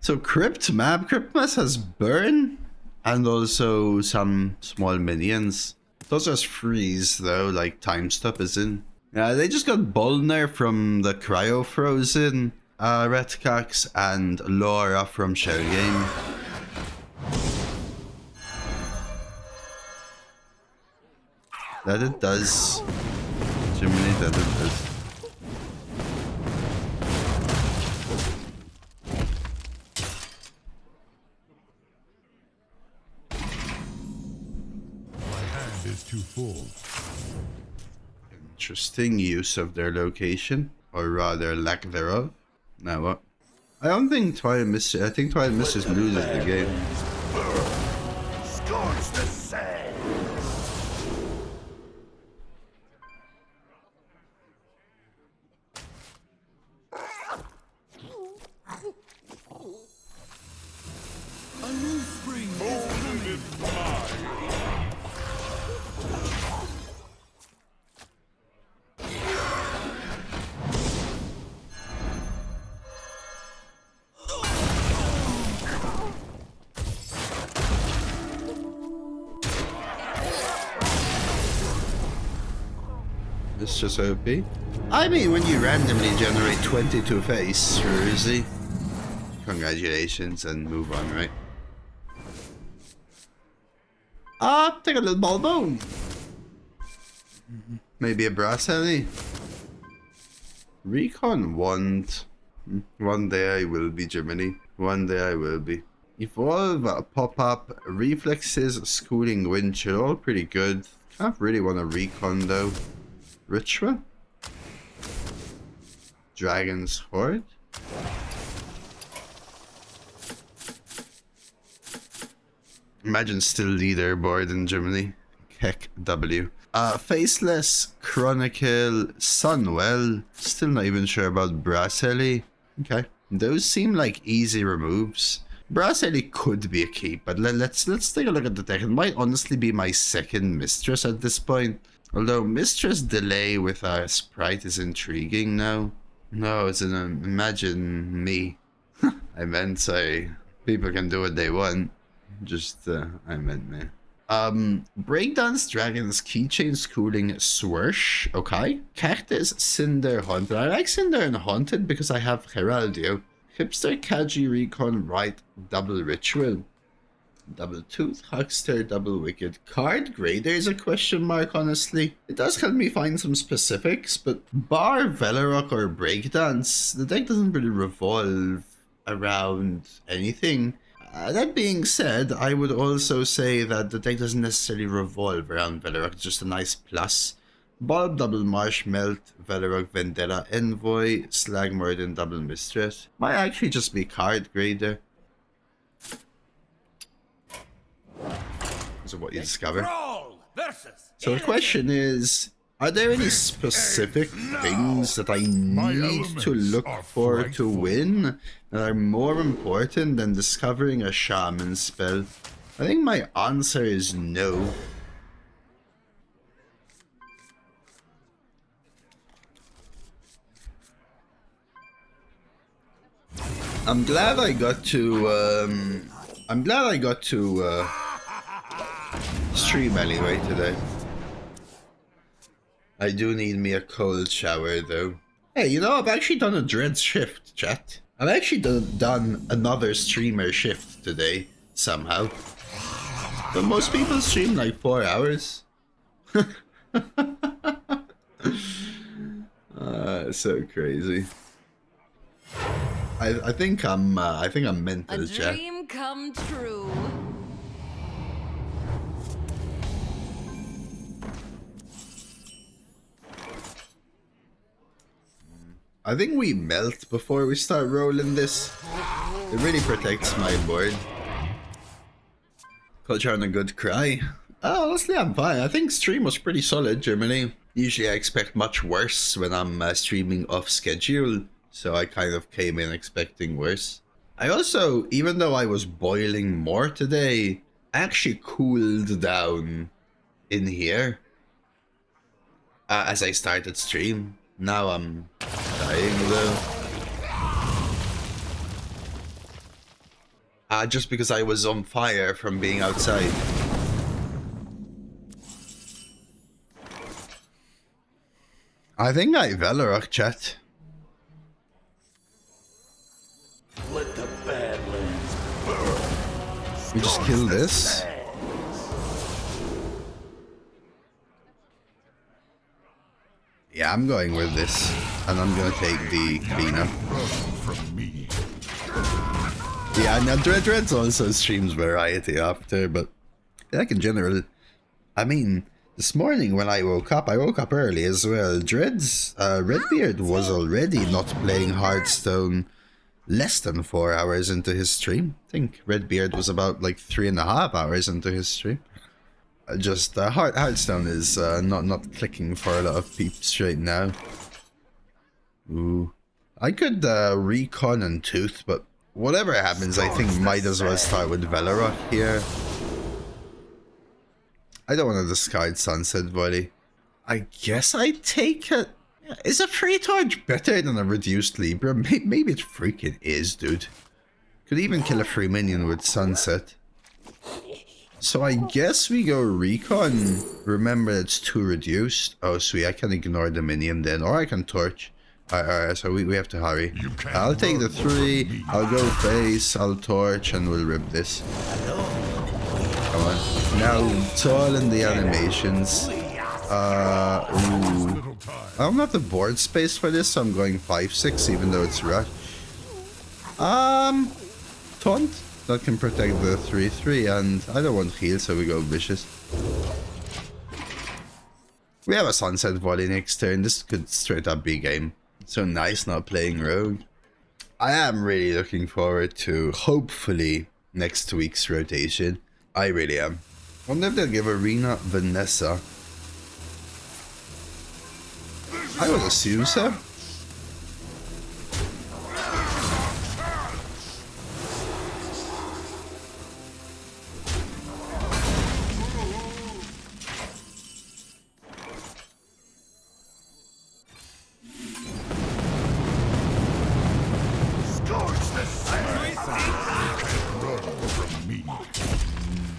So Crypt map has burn and also some small minions. Those are freeze though, like time stop is in. Yeah, they just got Bolner from the Cryo Frozen, Retcax, and Laura from Shell Game. That it does. Germany, that it does. interesting use of their location, or rather lack thereof. Now what? I don't think Twilight Mistress. I think Twilight Mistress loses the game. Scorch the sand. A new spring is coming. It's just OP. I mean, when you randomly generate 22 face, Ruzy, congratulations and move on, right? Take a little ball boom. Maybe a brass heli. Recon wand. One day I will be, Germany. One day I will be. Evolve, pop up, reflexes, schooling wind chill, all pretty good. Can't really want a recon though. Ritual? Dragon's Horde? Imagine still leaderboard in Germany. Heck W. Faceless, Chronicle, Sunwell. Still not even sure about Brasseli. Okay. Those seem like easy removes. Brasseli could be a keep, but let's take a look at the deck. It might honestly be my second Mistress at this point. Although Mistress delay with our sprite is intriguing now. No, it's an imagine me. I meant sorry. People can do what they want. Just I meant me. Breakdance, Dragons, Keychain, Schooling, Swersh. Okay. Cactus, Cinder, Haunted. I like Cinder and Haunted because I have Heraldio. Hipster, Kaji, Recon, Right, Double Ritual. Double Tooth, Huckster, Double Wicked. Card Grader is a question mark, honestly. It does help me find some specifics, but bar Velarok or Breakdance, the deck doesn't really revolve around anything. That being said, I would also say that the deck doesn't necessarily revolve around Velarok, it's just a nice plus. Bulb, Double Marsh, Melt, Velarok, Vendetta, Envoy, Slagmorden, Double Mistress. Might actually just be Card Grader. Of what you discover. So the question is, are there any specific things that I need to look for to win that are more important than discovering a shaman spell? I think my answer is no. I'm glad I got to stream anyway today. I do need me a cold shower though. Hey, you know, I've actually done a dread shift, chat. I've actually done another streamer shift today, somehow. But most people stream like 4 hours. So crazy. I think I'm mental, chat. A dream come true. I think we melt before we start rolling this. It really protects my board. Culture on a good cry. Honestly, I'm fine. I think stream was pretty solid, Germany. Usually I expect much worse when I'm streaming off schedule. So I kind of came in expecting worse. I also, even though I was boiling more today, I actually cooled down in here as I started stream. Now I'm dying though. Just because I was on fire from being outside. I think I Velarok, chat. Let the Badlands burn. We just kill this. Yeah, I'm going with this, and I'm gonna take the cleanup. From me. Yeah, now Dreads also streams variety after, but like in general, I mean, This morning when I woke up early as well. Redbeard was already not playing Hearthstone less than 4 hours into his stream. I think Redbeard was about like 3.5 hours into his stream. Hearthstone is not clicking for a lot of peeps right now. Ooh. I could recon and tooth, but whatever happens, I think might as well start with Velarok here. I don't want to discard Sunset Volley. I guess I take it. Is a free charge better than a reduced Libra? Maybe it freaking is, dude. Could even kill a free minion with Sunset. So I guess we go recon. Remember, it's 2 reduced. Oh, sweet. I can ignore the minion then, or I can torch. Alright, so we have to hurry. I'll take the 3. I'll go face. I'll torch, and we'll rip this. Come on. Now it's all in the animations. Ooh. I don't have the board space for this, so I'm going 5/6, even though it's rush. Taunt. That can protect the 3/3, and I don't want heal, so we go vicious. We have a Sunset Volley next turn. This could straight up be game. So nice not playing Rogue. I am really looking forward to, hopefully, next week's rotation. I really am. I wonder if they'll give Arena Vanessa. I would assume so.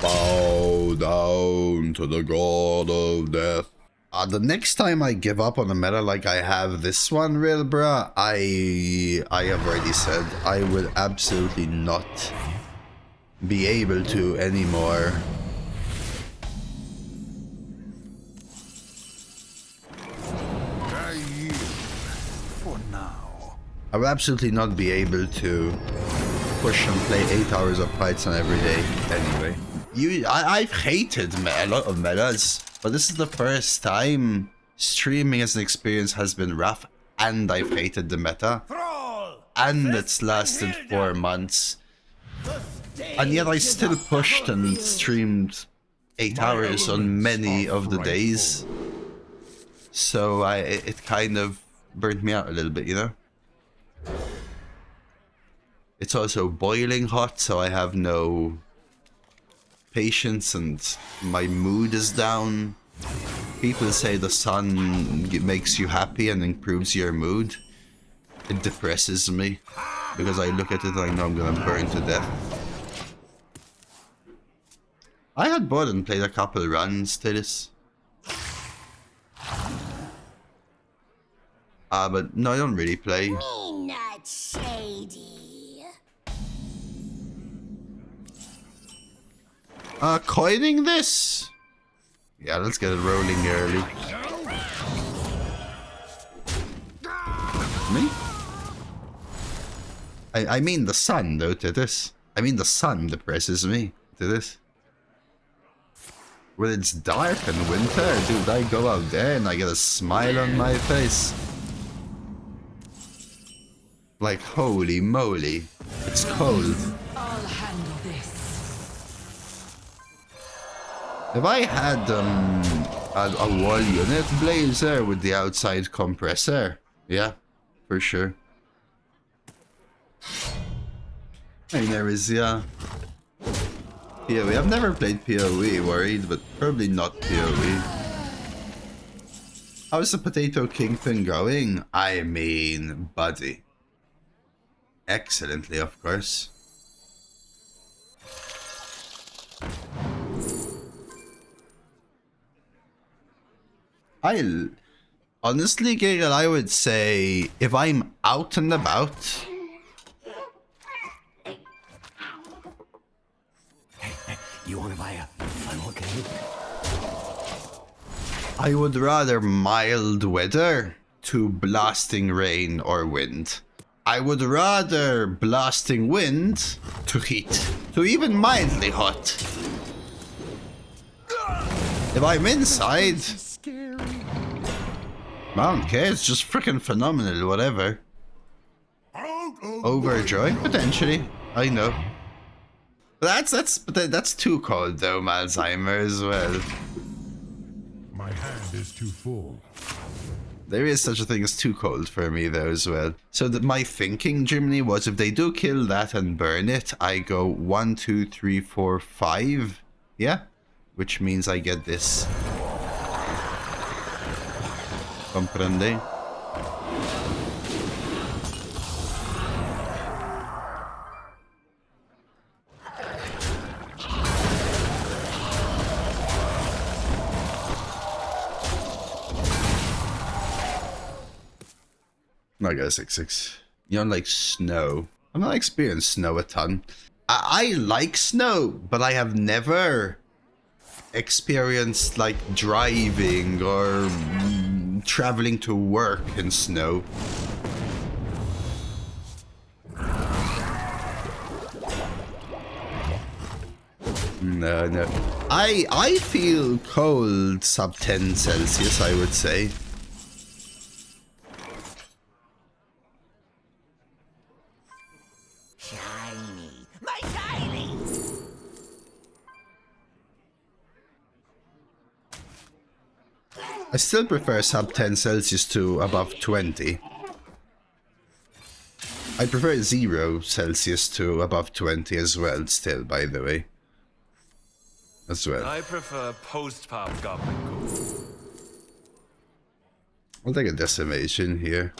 Bow down to the god of death. The next time I give up on a meta like I have this one, real bruh, I have already said I will absolutely not be able to anymore. For now. I will absolutely not be able to push and play 8 hours of Python every day anyway. I've hated a lot of metas, but this is the first time streaming as an experience has been rough, and I've hated the meta. And it's lasted 4 months. And yet I still pushed and streamed 8 hours on many of the days. So it kind of burnt me out a little bit, you know? It's also boiling hot, so I have no patience and my mood is down. People say the sun makes you happy and improves your mood. It depresses me because I look at it and I know I'm gonna burn to death. I had bought and played a couple runs to this. But no, I don't really play. Me not shady. Coining this? Yeah, let's get it rolling early. Me? I mean the sun, though, to this. I mean the sun depresses me to this. When it's dark and winter, dude, I go out there and I get a smile on my face. Like, holy moly, it's cold. I'll handle this. If I had a wall unit blazer with the outside compressor, yeah, for sure. I mean, there is, yeah. PoE. I've never played PoE, worried, but probably not PoE. How's the Potato Kingpin going? I mean, buddy. Excellently, of course. Honestly, Giggle, I would say if I'm out and about. You want to buy a funnel cake? I would rather mild weather to blasting rain or wind. I would rather blasting wind to heat, to even mildly hot. If I'm inside, I don't care. It's just freaking phenomenal. Whatever. Overjoyed potentially. I know. But that's too cold though, Malzheimer as well. My hand is too full. There is such a thing as too cold for me though as well. So that my thinking, Jiminy, was if they do kill that and burn it, I go 1, 2, 3, 4, 5. Yeah, which means I get this. Comprende? I got a 6/6. You don't like snow. I'm not experienced snow a ton. I like snow, but I have never experienced like driving or traveling to work in snow. No. I feel cold sub 10 Celsius, I would say. I still prefer sub 10 Celsius to above 20. I prefer 0 Celsius to above 20 as well, still, by the way. As well. I prefer post-pop goblin ghoul. I'll take a decimation here.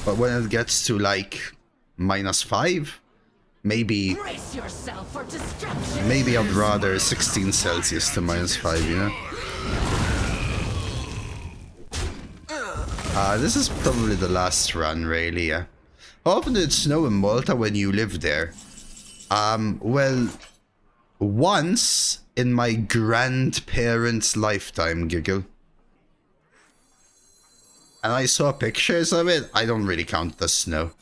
But when it gets to like -5, maybe... Brace yourself for destruction. Maybe I'd rather 16 Celsius to -5, you know? This is probably the last run, really, yeah. How often did it snow in Malta when you lived there? Well, once in my grandparents' lifetime, Giggle. And I saw pictures of it. I don't really count the snow.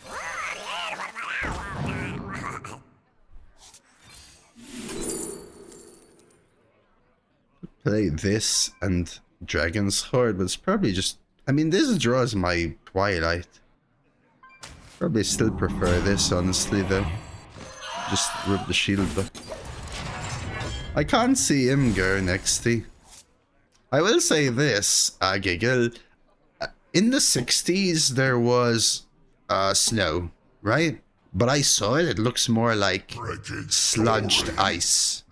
Play this and Dragon's Horde, but it's probably just... I mean, this draws my Twilight. Probably still prefer this, honestly, though. Just rip the shield back. I can't see Imgur next to. I will say this, Giggle. In the 60s, there was snow, right? But I saw it. It looks more like sludged ice.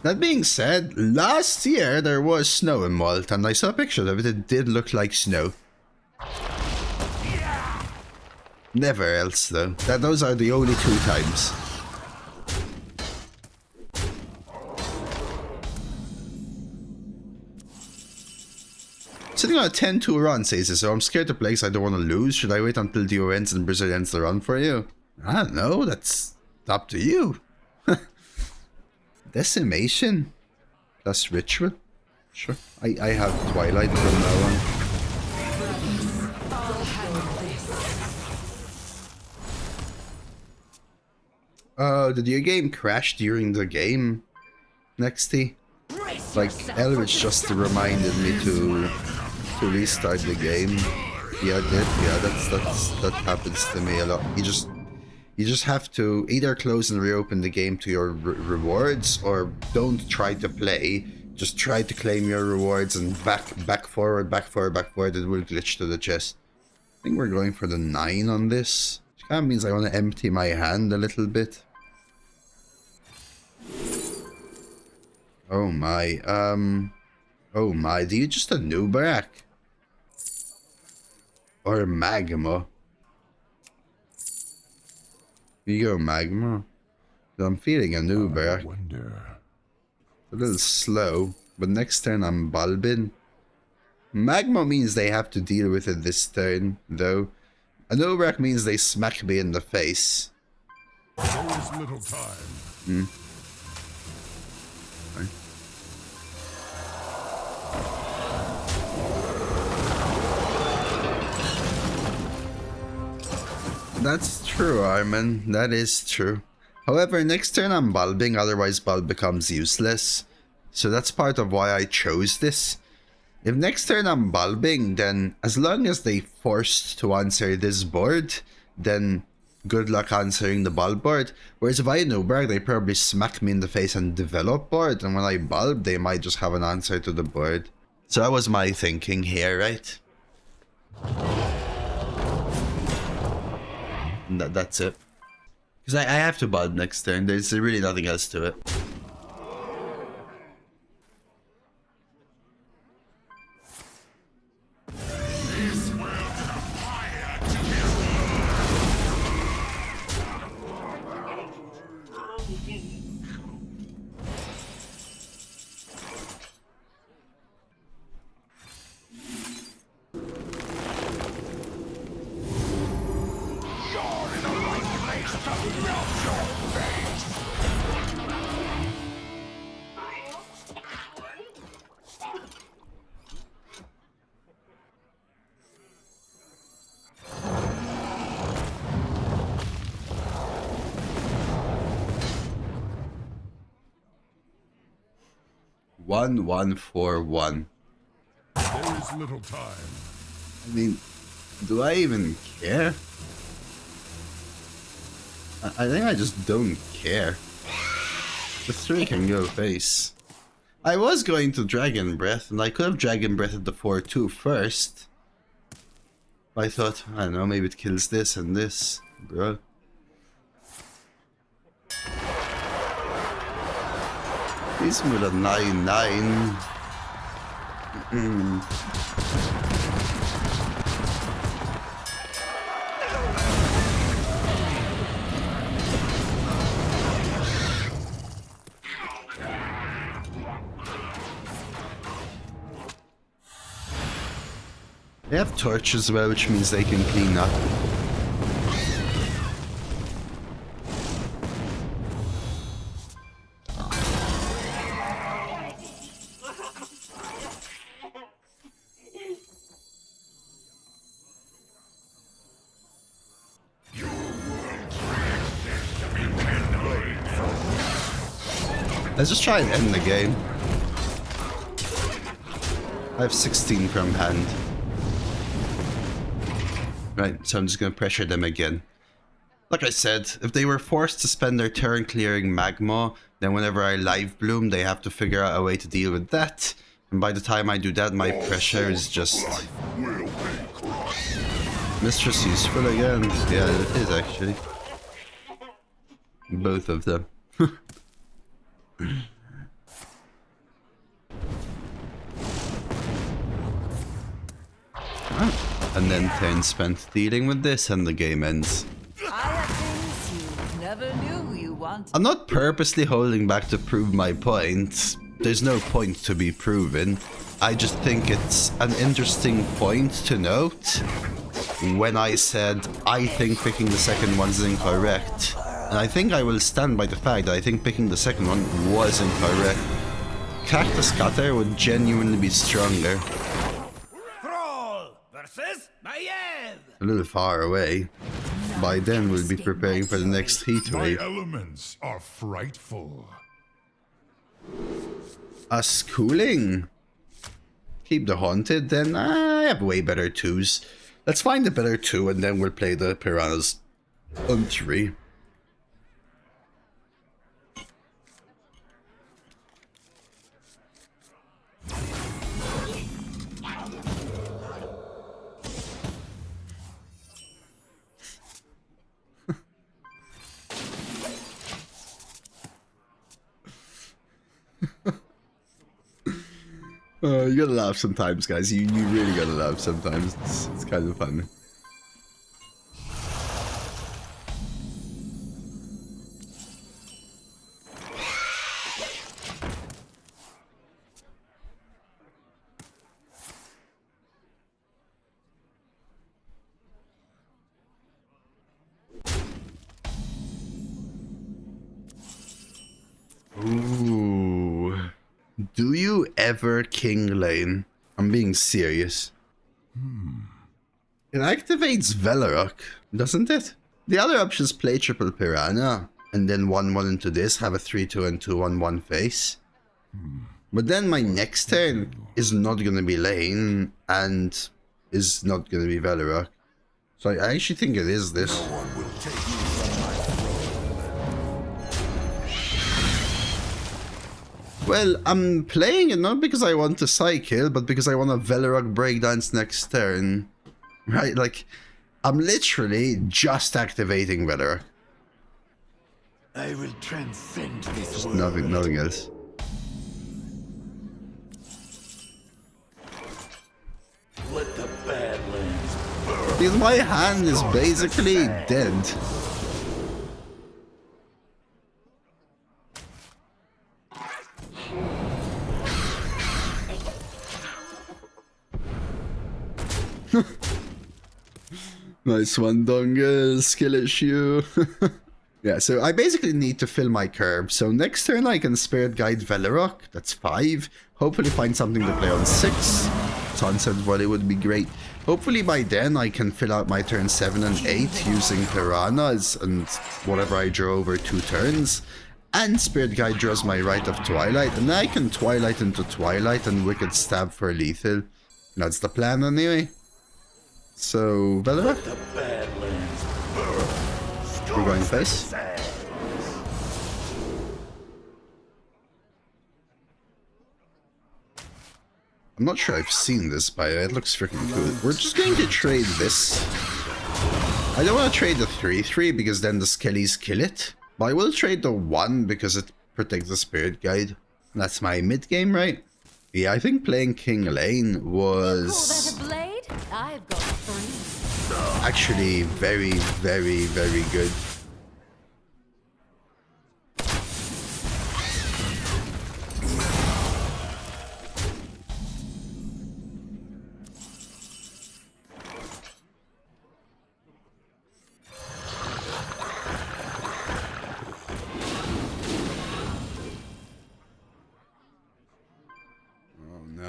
That being said, last year there was snow in Malta, and I saw a picture of it. It did look like snow. Never else, though. Those are the only 2 times. Sitting on a 10-2 run, says it, so I'm scared to play because I don't want to lose. Should I wait until Dio ends and Blizzard ends the run for you? I don't know, that's up to you. Decimation plus ritual? Sure. I have Twilight from now on. Oh, did your game crash during the game, Nexty? Like, Elrich just reminded me to restart the game. Yeah, it did. Yeah, that happens to me a lot. You just have to either close and reopen the game to your rewards, or don't try to play. Just try to claim your rewards and back forward. It will glitch to the chest. I think we're going for the 9 on this. Which kind of means I want to empty my hand a little bit. Oh my, oh my, do you just a Nubarak? Or a Magma? You go Magma? I'm feeling a Nubarak. A little slow, but next turn I'm Balbin. Magma means they have to deal with it this turn, though. A Nubarak means they smack me in the face. There is little time. That's true, Armin. That is true. However, next turn I'm bulbing, otherwise bulb becomes useless. So that's part of why I chose this. If next turn I'm bulbing, then as long as they forced to answer this board, then good luck answering the bulb board. Whereas if I no brag, they probably smack me in the face and develop board, and when I bulb, they might just have an answer to the board. So that was my thinking here, right? And that's it. Because I have to bulb next turn, there's really nothing else to it. One, 1, 4, 1. There is little time. I mean, do I even care? I think I just don't care. The 3 can go face. I was going to Dragon Breath, and I could have Dragon Breathed the 4-2 first. I thought, I don't know, maybe it kills this and this, bro. He's with a 9-9. They have torch as well, which means they can clean up. Let's just try and end the game. I have 16 from hand. Right, so I'm just gonna pressure them again. Like I said, if they were forced to spend their turn clearing Magma, then whenever I live bloom, they have to figure out a way to deal with that. And by the time I do that, my pressure is just... Mistress useful again? Yeah, it is actually. Both of them. And then turn spent dealing with this and the game ends. I have things you never knew you wanted. I'm not purposely holding back to prove my point. There's no point to be proven. I just think it's an interesting point to note when I said I think picking the second one is incorrect. And I think I will stand by the fact that I think picking the second one was incorrect. Cactus Cutter would genuinely be stronger. A little far away. By then we'll be preparing for the next heat My wave. elements are frightful. Us cooling? Keep the haunted, then I have way better 2s. Let's find the better 2 and then we'll play the piranhas on 3. You gotta laugh sometimes, guys. You really gotta laugh sometimes. It's kind of fun. Ooh. Do you ever king lane? I'm being serious. It activates Velarok, doesn't it? The other options play triple piranha and then 1/1 into this, have a 3/2 and 2/1/1 face. But then my next turn is not gonna be Lane and is not gonna be Velarok. So I actually think it is this. No one will take you from my throne. Well, I'm playing it not because I want to cycle, but because I want a Velarok breakdance next turn. Right? Like, I'm literally just activating Velarok. I will transcend this Just world. nothing else. Let the Badlands burn. Because my hand is basically dead. Nice one, Dongle. Skillet shoe. Yeah, so I basically need to fill my curve. So next turn I can Spirit Guide Velarok. That's 5. Hopefully find something to play on 6. Sunset Volley would be great. Hopefully by then I can fill out my turn 7 and 8 using Piranhas and whatever I draw over 2 turns. And Spirit Guide draws my Rite of Twilight. And then I can Twilight into Twilight and Wicked Stab for lethal. That's the plan anyway. So, Velarok? The Badlands burn. We're going face. I'm not sure I've seen this, by the way. It looks freaking cool. We're just going to trade this. I don't want to trade the 3/3 because then the Skellies kill it. But I will trade the 1 because it protects the Spirit Guide. That's my mid game, right? Yeah, I think playing King Lane was Call that a blade? I've got 3. actually very, very, very good.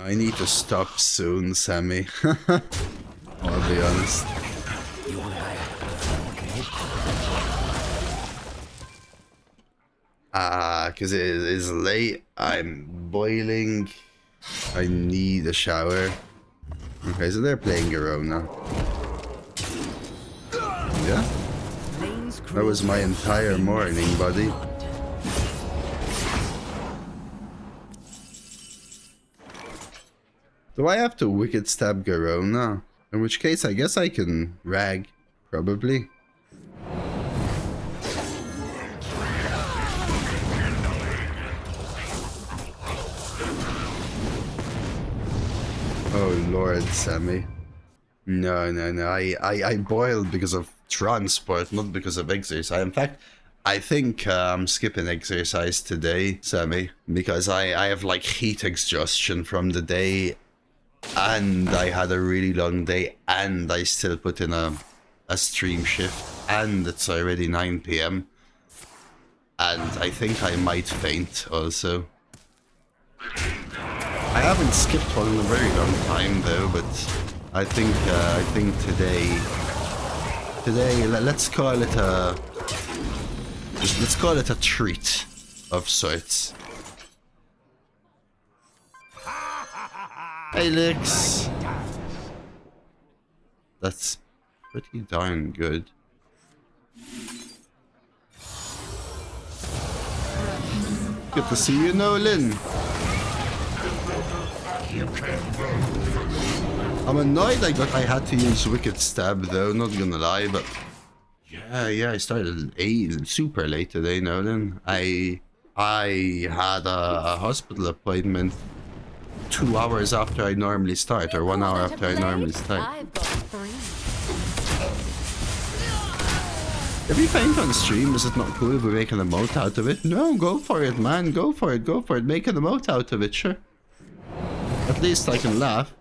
I need to stop soon, Sammy. I'll be honest. Because it is late. I'm boiling. I need a shower. Okay, so they're playing Garona. Yeah? That was my entire morning, buddy. Do I have to Wicked Stab Garona? In which case, I guess I can Rag, probably. Oh Lord, Sammy. No. I boiled because of transport, not because of exercise. In fact, I think I'm skipping exercise today, Sammy, because I have like heat exhaustion from the day. And I had a really long day, and I still put in a stream shift, and it's already 9 PM. And I think I might faint also. I haven't skipped one in a very long time though, but I think today let's call it a treat of sorts. Hey, Lix. That's pretty darn good. Good to see you, Nolan. I'm annoyed I had to use Wicked Stab though, not gonna lie, but yeah, I started super late today, Nolan. I had a hospital appointment 2 hours after I normally start, or 1 hour after I normally start. I've got 3. If you faint on stream, is it not cool if we're making a moat out of it? No, go for it, man. Go for it. Making a moat out of it, sure. At least I can laugh.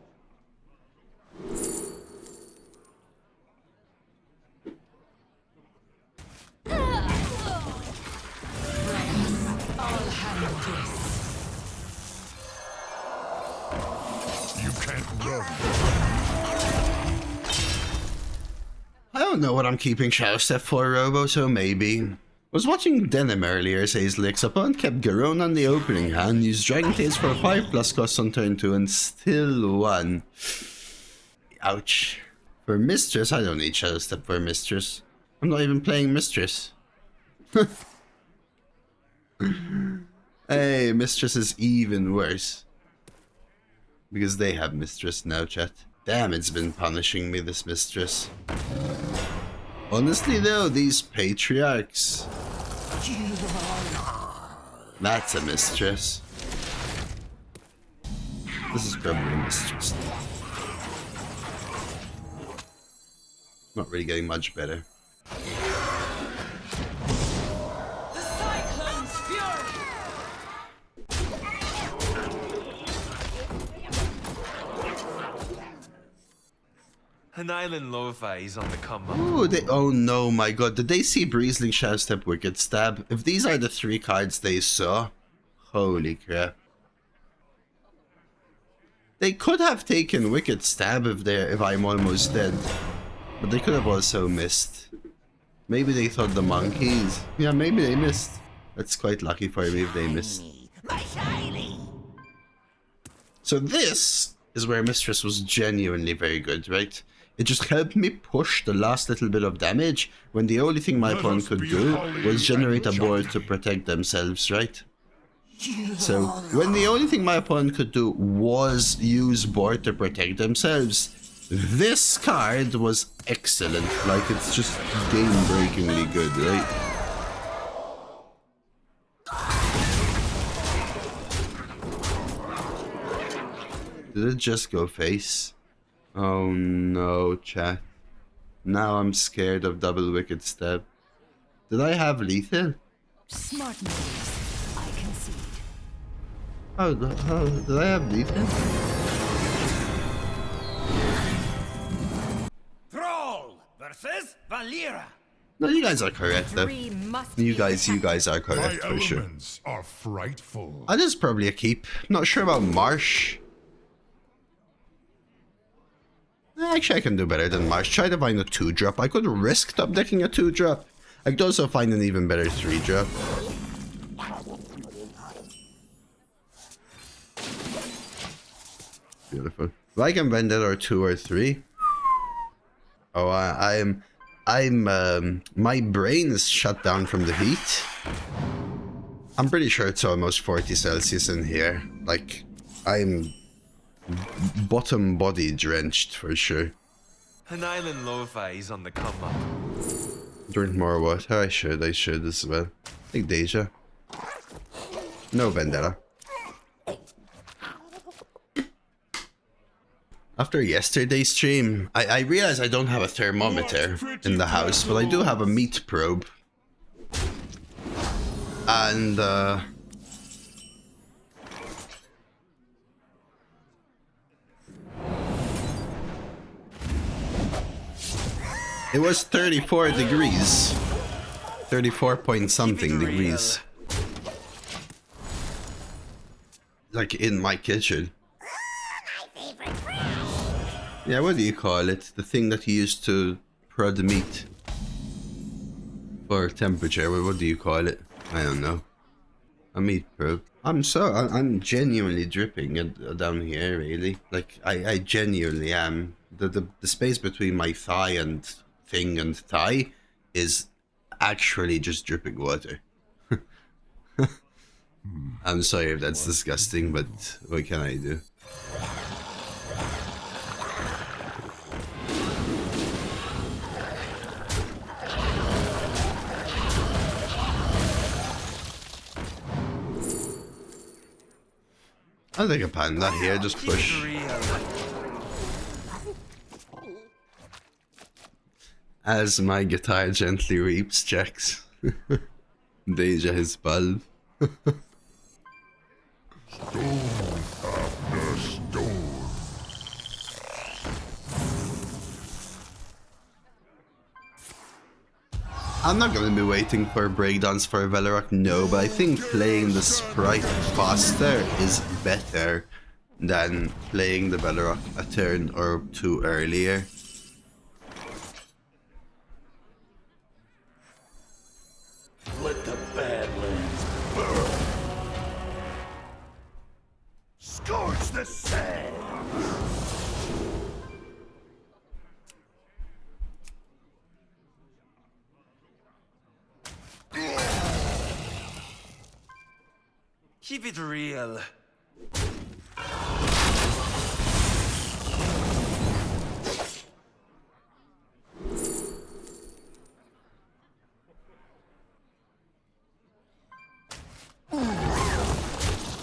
I don't know what I'm keeping Shadow Step for, Robo, so maybe. Was watching Denim earlier, says Lex. Opponent kept Garone on the opening hand, used Dragon Tales for 5+ cost on turn 2 and still won. Ouch. For Mistress, I don't need Shadow Step for Mistress. I'm not even playing Mistress. Hey, Mistress is even worse. Because they have Mistress now, chat. Damn, it's been punishing me, this Mistress. Honestly though, these Patriarchs... That's a Mistress. This is probably a Mistress. Not really getting much better. An island lo-fi is on the come up. Ooh, oh no, my god. Did they see Breezling, Shadow Step, Wicked Stab? If these are the 3 cards they saw, holy crap. They could have taken Wicked Stab if I'm almost dead. But they could have also missed. Maybe they thought the monkeys. Yeah, maybe they missed. That's quite lucky for me if they missed. So this is where Mistress was genuinely very good, right? It just helped me push the last little bit of damage when the only thing my opponent could do was generate a board to protect themselves, right? So when the only thing my opponent could do was use board to protect themselves, this card was excellent. Like, it's just game-breakingly good, right? Did it just go face? Oh no, chat. Now I'm scared of double Wicked Step. Did I have lethal? Smart moves. I concede. Oh, did I have lethal? Thrall versus Valera. No, you guys are correct though. You guys are correct My for sure. elements are frightful. That is probably a keep. Not sure about Marsh. Actually, I can do better than Marsh. Try to find a 2-drop. I could risk top decking a 2-drop. I could also find an even better 3-drop. Beautiful. Like I'm Vendetta or 2 or 3. Oh, my brain is shut down from the heat. I'm pretty sure it's almost 40 Celsius in here. Like, I'm bottom body drenched for sure. An island lo-fi is on the come up. Drink more water. I should as well. Take Deja. No Vendetta. After yesterday's stream, I realized I don't have a thermometer in the house, but I do have a meat probe. And it was 34 degrees. 34 point something degrees. Like in my kitchen. Yeah, what do you call it? The thing that you use to prod meat. For temperature, what do you call it? I don't know. A meat probe. I'm genuinely dripping down here, really. Like, I genuinely am. The space between my thigh and thing and thigh is actually just dripping water. I'm sorry if that's disgusting, but what can I do? I'll take a panda here, just push. As my guitar gently weeps, checks. Deja his bulb. Stone after stone. I'm not gonna be waiting for breakdowns for Velarok, no, but I think playing the sprite faster is better than playing the Velarok a turn or two earlier. Scourge the sand! Keep it real.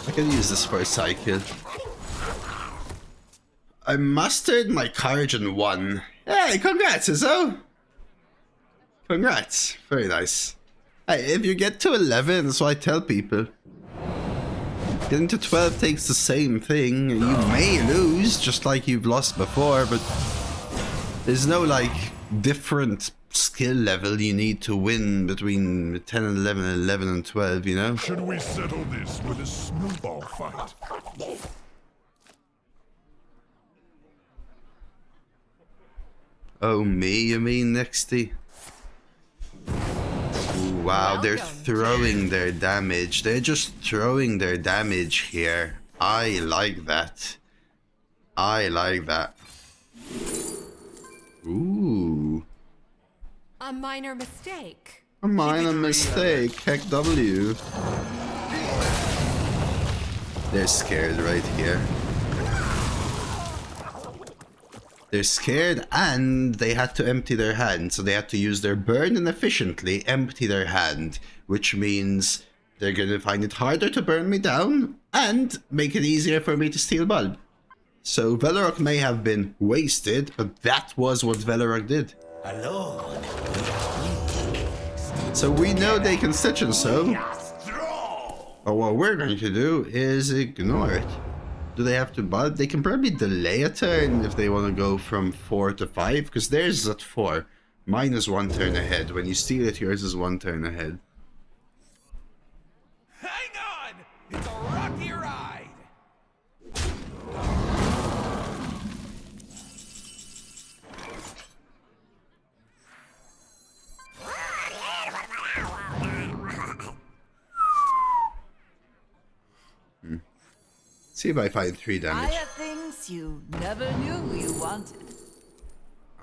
I can use this for a cycle. I mastered my courage in 1. Hey, congrats, Izzo! Congrats. Very nice. Hey, if you get to 11, that's what I tell people. Getting to 12 takes the same thing. You may lose, just like you've lost before, but there's no, like, different skill level you need to win between 10 and 11 and 11 and 12, you know? Should we settle this with a snowball fight? Oh, me, you mean, Nexty? Ooh, wow, they're throwing their damage. They're just throwing their damage here. I like that. I like that. Ooh. A minor mistake. A minor mistake. Heck W. They're scared right here. They're scared and they had to empty their hand, so they had to use their burn and efficiently empty their hand, which means they're gonna find it harder to burn me down and make it easier for me to steal bulb. So Velarok may have been wasted, but that was what Velarok did. So we know they can stitch and sew. But what we're going to do is ignore it. Do they have to bulb? They can probably delay a turn if they want to go from 4 to 5, because theirs is at 4. Mine is 1 turn ahead. When you steal it, yours is 1 turn ahead. Hang on! It's a rocky ride! See if I find 3 I damage. have things you never knew you wanted.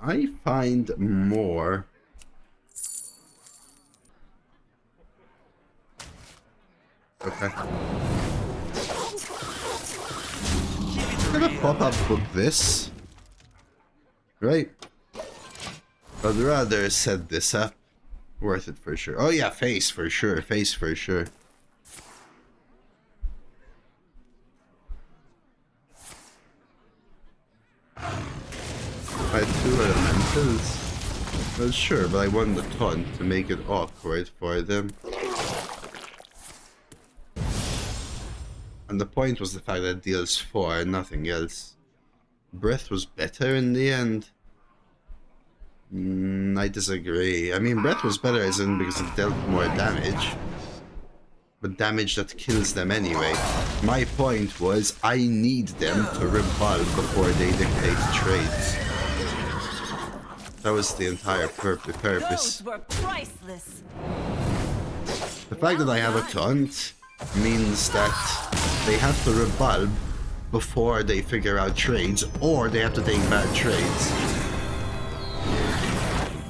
I find more. Okay. I'm gonna pop up book this. Right. I'd rather set this up. Worth it for sure. Oh yeah, face for sure. Face for sure. I had 2 elementals. Well, sure, but I won the taunt to make it awkward for them. And the point was the fact that it deals 4 and nothing else. Breath was better in the end. I disagree. I mean, Breath was better as in because it dealt more damage. But damage that kills them anyway. My point was, I need them to revolve before they dictate trades. That was the entire purpose. Those were priceless. The fact that I have a taunt means that they have to revolve before they figure out trades, or they have to take bad trades.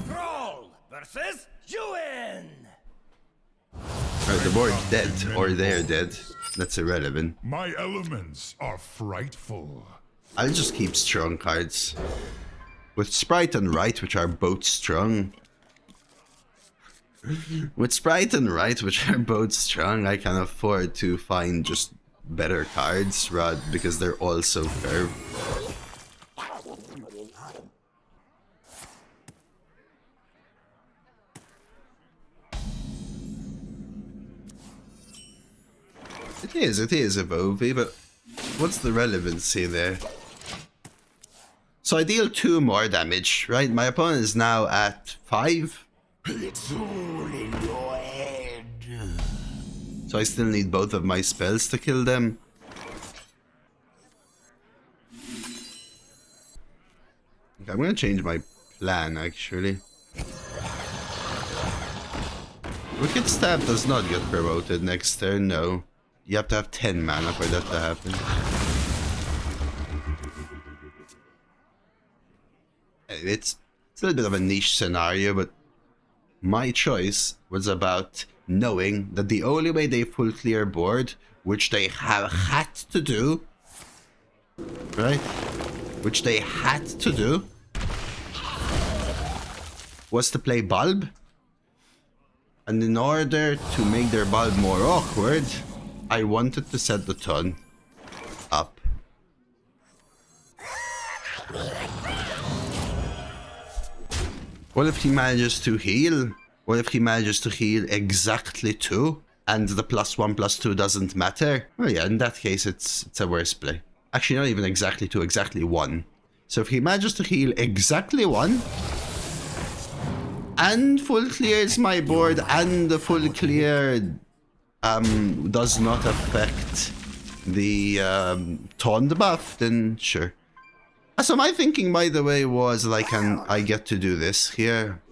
Roll versus you win! Alright, the board's dead, or they're dead. That's irrelevant. My elements are frightful. I'll just keep strong cards. With Sprite and Right, which are both strong. With Sprite and Right, which are both strong, I can afford to find just better cards, because they're all so curved. It is a Vovi, but what's the relevancy there? So I deal 2 more damage, right? My opponent is now at 5. It's all in your head. So I still need both of my spells to kill them. Okay, I'm gonna change my plan, actually. Wicked Stab does not get promoted next turn, no. You have to have 10 mana for that to happen. it's a little bit of a niche scenario, but my choice was about knowing that the only way they full clear board, which they have had to do, right? Which they had to do, was to play Bulb. And in order to make their Bulb more awkward, I wanted to set the ton up. What if he manages to heal? What if he manages to heal exactly 2 and the +1/+2 doesn't matter? Well, yeah, in that case, it's a worse play. Actually, not even exactly 2, exactly 1. So if he manages to heal exactly 1 and full clears my board and the full clear does not affect the taunt buff, then sure. So my thinking, by the way, was like, I get to do this here.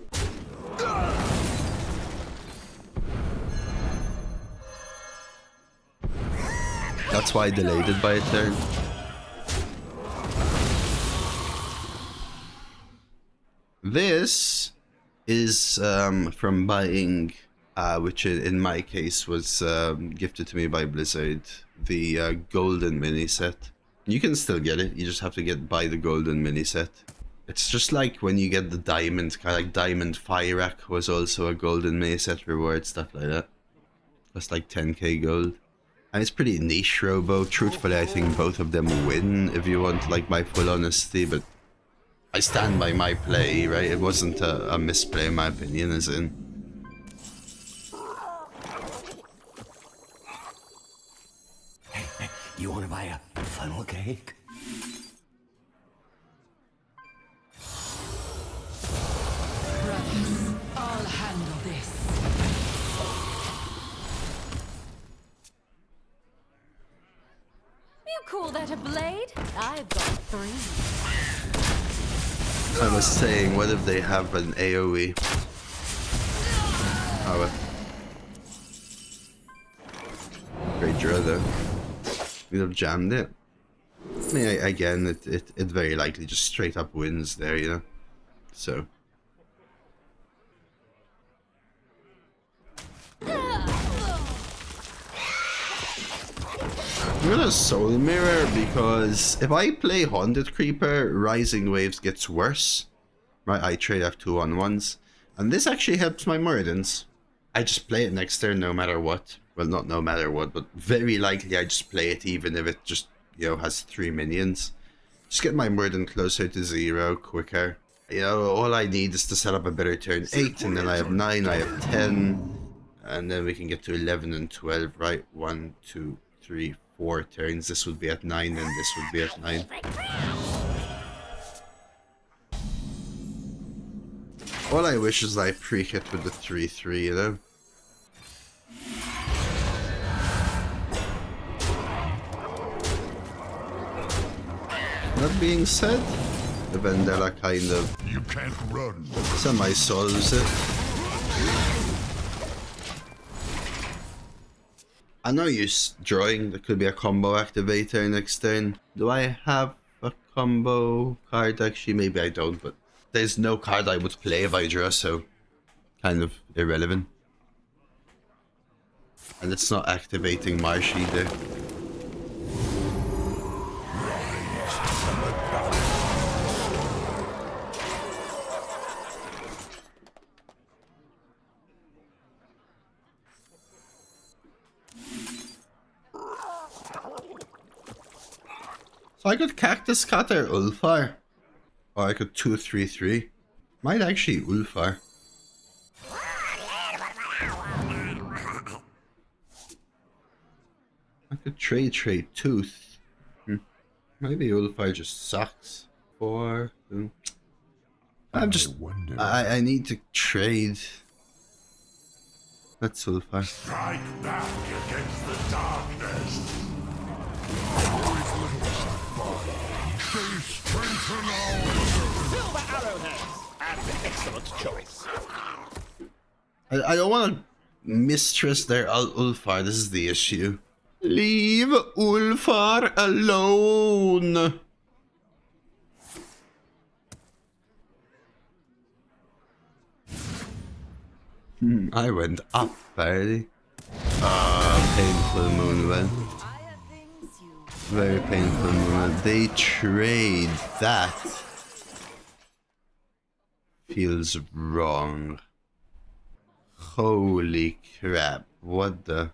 That's why I delayed it by a turn. This is from buying, which in my case was gifted to me by Blizzard, the golden mini set. You can still get it, you just have to buy the golden mini set. It's just like when you get the diamond, kind of like Diamond Fire Rack was also a golden mini set reward, stuff like that. That's like 10k gold. And it's pretty niche, Robo. Truthfully, I think both of them win, if you want like my full honesty, but I stand by my play, right? It wasn't a misplay in my opinion, as in. Hey, you want to buy a funnel cake? Brothers, I'll handle this. You call that a blade? I've got 3. I was saying, what if they have an AoE? Oh, well. Great draw though. We'd have jammed it. I mean, again, it very likely just straight up wins there, you know? So. I'm gonna Soul Mirror because if I play Haunted Creeper, Rising Waves gets worse. Right, I trade have 2/1/1s. And this actually helps my Muradins. I just play it next turn no matter what. Well, not no matter what, but very likely I just play it even if it just, you know, has 3 minions. Just get my Muradin closer to 0 quicker. You know, all I need is to set up a better turn 8, and then I have 9, I have 10. And then we can get to 11 and 12, right? 1, 2, 3, 4 turns. This would be at 9, and this would be at 9. All I wish is I pre-hit with the 3-3, you know? That being said, the Vendetta kind of You can't run. semi-solves it. I know you're drawing, there could be a combo activator next turn. Do I have a combo card? Actually, maybe I don't, but there's no card I would play if I draw, so kind of irrelevant. And it's not activating Marsh either. So I could Cactus Cutter Ulfar. Or I could 2-3-3. Might actually Ulfar. I could trade Tooth. Maybe Ulfar just sucks. 4. I'm just. I need to trade. That's Ulfar. Strike back against the darkness. They strengthen our Silver arrowheads! An excellent choice. I don't want to mistrust their Ulfar. This is the issue. Leave Ulfar alone. I went up, barely. Painful moonwell. Very painful moonwell. They trade. That feels wrong. Holy crap. What the...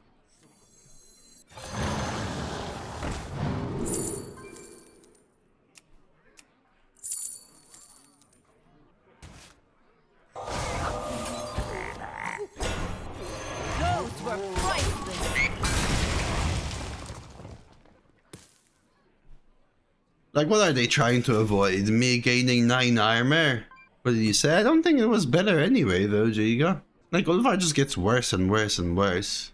Like, what are they trying to avoid? Me gaining 9 armor? What did you say? I don't think it was better anyway, though, Giga. Like, Ulvar just gets worse and worse and worse.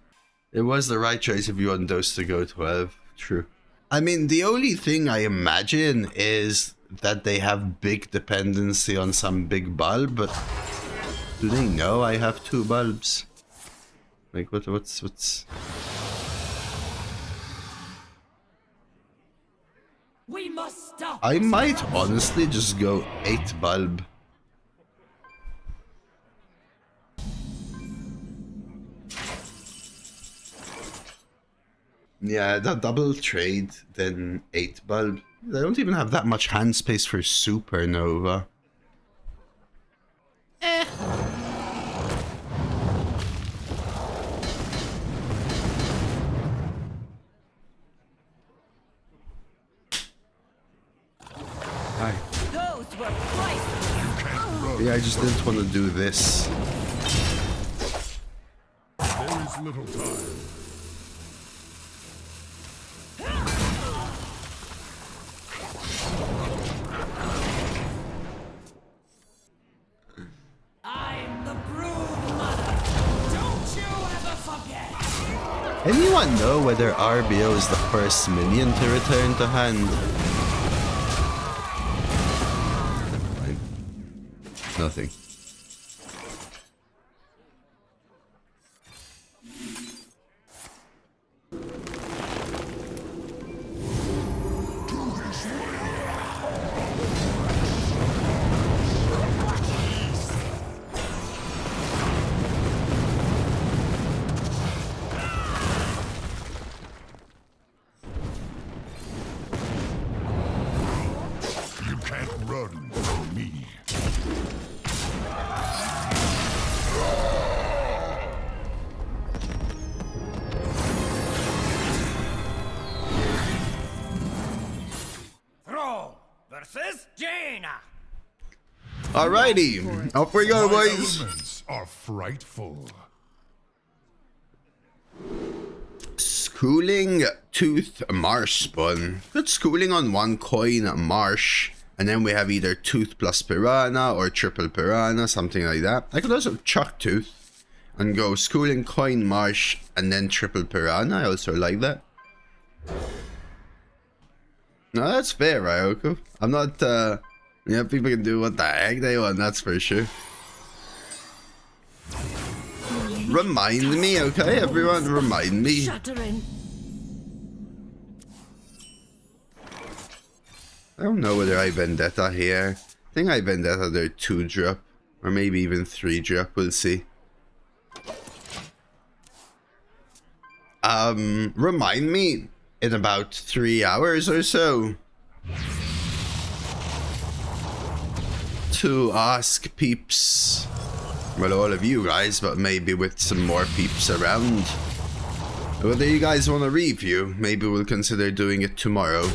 It was the right choice if you want Dose to go 12. True. I mean, the only thing I imagine is that they have big dependency on some big bulb, but do they know I have 2 bulbs? Like, what's... We must stop. I might honestly just go 8 bulb. Yeah, the double trade, then 8 bulb. I don't even have that much hand space for supernova. Those were priceless. Yeah, I just didn't want to do this. There is little time. I'm the brood mother. Don't you ever forget. Anyone know whether RBO is the first minion to return to hand? Never mind. Nothing. You can't run from me. Thrall versus Jaina. Alrighty, up we go, My boys. elements are frightful. Schooling Tooth Marsh spawn. Good schooling on 1 coin Marsh. And then we have either Tooth plus Piranha or Triple Piranha, something like that. I could also chuck Tooth and go schooling coin Marsh and then Triple Piranha. I also like that. No, that's fair, Ryoko. I'm not, yeah, people can do what the heck they want, that's for sure. Remind me, okay, everyone, remind me. Shattering. I don't know whether I Vendetta here. I think I Vendetta their 2-drop. Or maybe even 3-drop, we'll see. Remind me in about 3 hours or so to ask peeps, well, all of you guys, but maybe with some more peeps around, whether you guys want a review. Maybe we'll consider doing it tomorrow.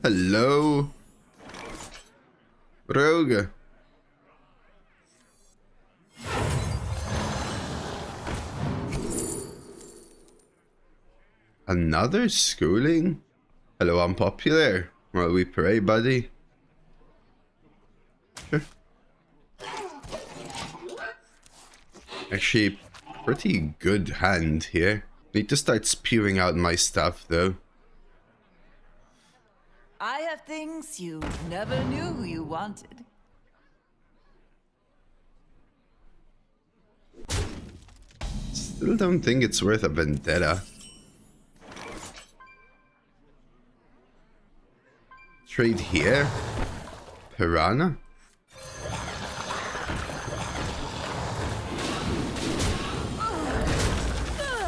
Hello, Rogue. Another schooling? Hello, unpopular. Well, we pray, buddy. Sure. Actually, pretty good hand here. Need to start spewing out my stuff, though. I have things you never knew you wanted. Still don't think it's worth a vendetta. Trade here? Piranha?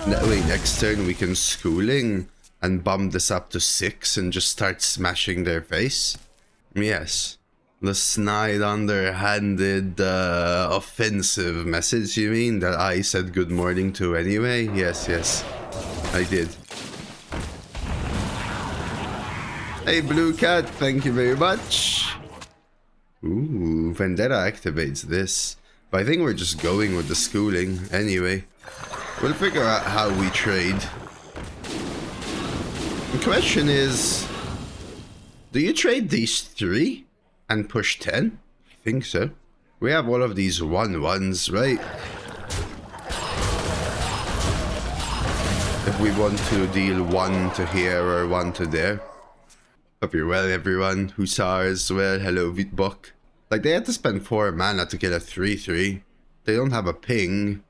Wait, next turn we can schooling and bump this up to 6 and just start smashing their face. Yes. The snide, underhanded, offensive message, you mean? That I said good morning to anyway? Yes, yes. I did. Hey, Blue Cat, thank you very much. Ooh, Vendetta activates this. But I think we're just going with the schooling anyway. We'll figure out how we trade. The question is, do you trade these 3 and push 10? I think so. We have all of these 1/1s, right? If we want to deal 1 to here or 1 to there. Hope you're well, everyone. Hussar as well. Hello, Vitbok. Like, they had to spend 4 mana to kill a 3/3. They don't have a ping.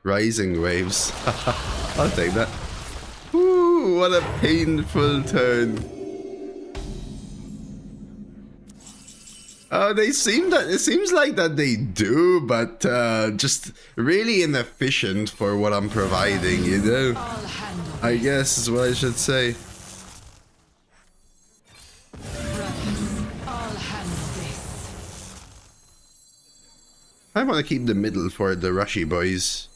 Rising waves. I'll take that. Ooh, what a painful turn. They seem that it seems like that they do, but just really inefficient for what I'm providing, you know? I guess is what I should say. I want to keep the middle for the rushy boys.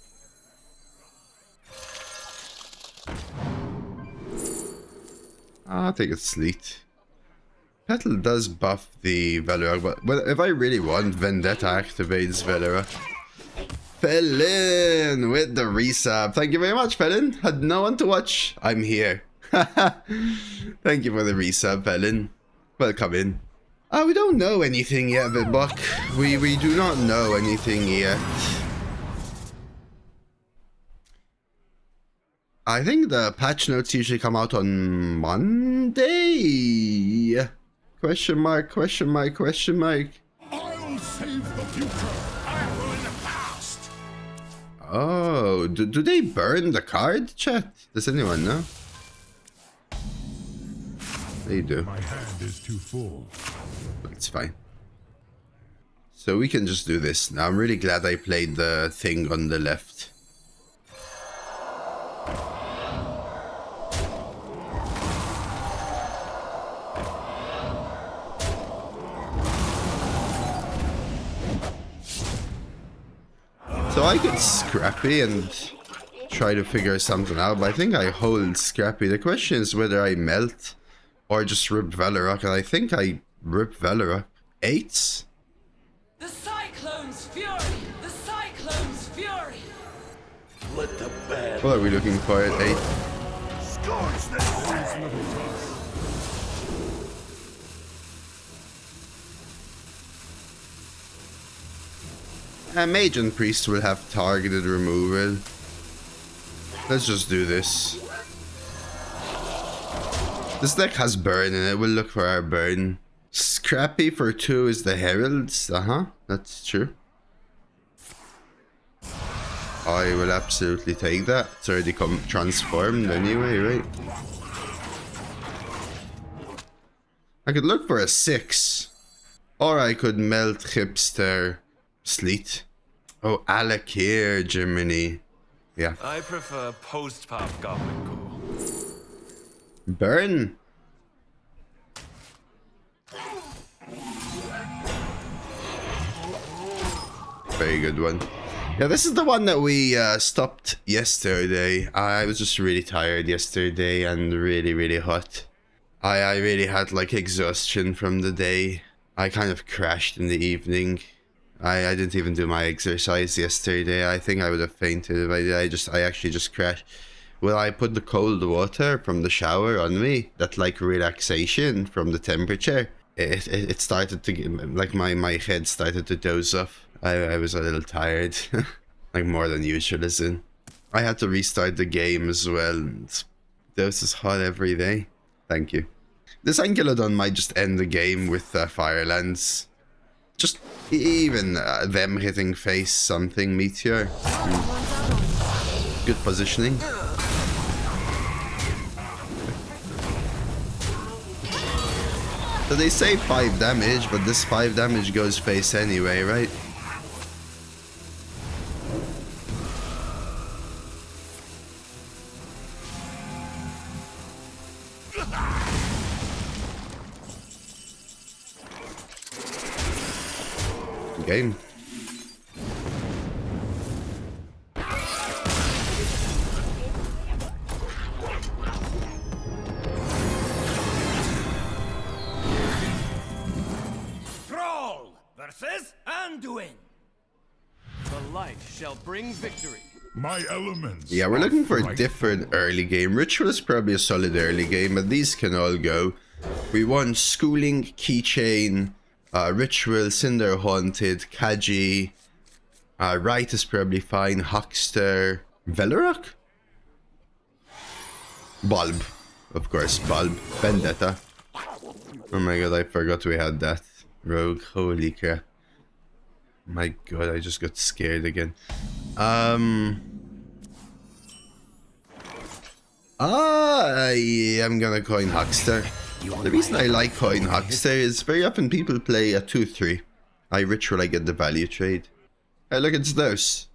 I'll take a Sleet. Petal does buff the Velarok, but if I really want, Vendetta activates Velarok. Felin with the resub. Thank you very much, Felin. Had no one to watch. I'm here. Thank you for the resub, Felin. Welcome in. We don't know anything yet, Vidbuck. We do not know anything yet. I think the patch notes usually come out on Monday. Question mark, question mark, question mark. I'll save the future. I ruin the past. Oh, do they burn the card, chat? Does anyone know? They do. My hand is too full. It's fine. So we can just do this now. I'm really glad I played the thing on the left. So I get Scrappy and try to figure something out, but I think I hold Scrappy. The question is whether I melt or just rip Velarok, and I think I rip Velarok. 8s? The Cyclone's Fury! The Cyclone's Fury! Let the bad What are we looking for at 8? scorch the sand. Mage and Priest will have targeted removal. Let's just do this. This deck has burn in it. We'll look for our burn. Scrappy for 2 is the Heralds. That's true. I will absolutely take that. It's already transformed anyway, right? I could look for a 6. Or I could melt Hipster Sleet. Oh, Alec here, Germany. Yeah. I prefer post-pop Goblin Core. Burn. Very good one. Yeah, this is the one that we stopped yesterday. I was just really tired yesterday and really hot. I really had like exhaustion from the day. I kind of crashed in the evening. I didn't even do my exercise yesterday. I think I would have fainted if I did. I actually just crashed. Well, I put the cold water from the shower on me. That like relaxation from the temperature. It started to get, like my head started to doze off. I was a little tired. Like more than usual, isn't? I had to restart the game as well. Dose is hot every day. Thank you. This Ankylodon might just end the game with Firelands. Just even them hitting face something Meteor. Good positioning. So they say 5 damage, but this 5 damage goes face anyway, right? Game. Thrall versus Anduin. The light shall bring victory. My elements. Yeah, we're are looking for a frightful. different early game. Ritual is probably a solid early game, but these can all go. We want Schooling, Keychain, Ritual, Cinder Haunted, Kaji. Rite is probably fine. Huckster. Velarok? Bulb. Of course, Bulb. Vendetta. Oh my god, I forgot we had that. Rogue, holy crap. My god, I just got scared again. I am gonna coin Huckster. The reason I like coin Huckster is very often people play a 2-3. I Ritual, I get the value trade. Hey, look, it's those.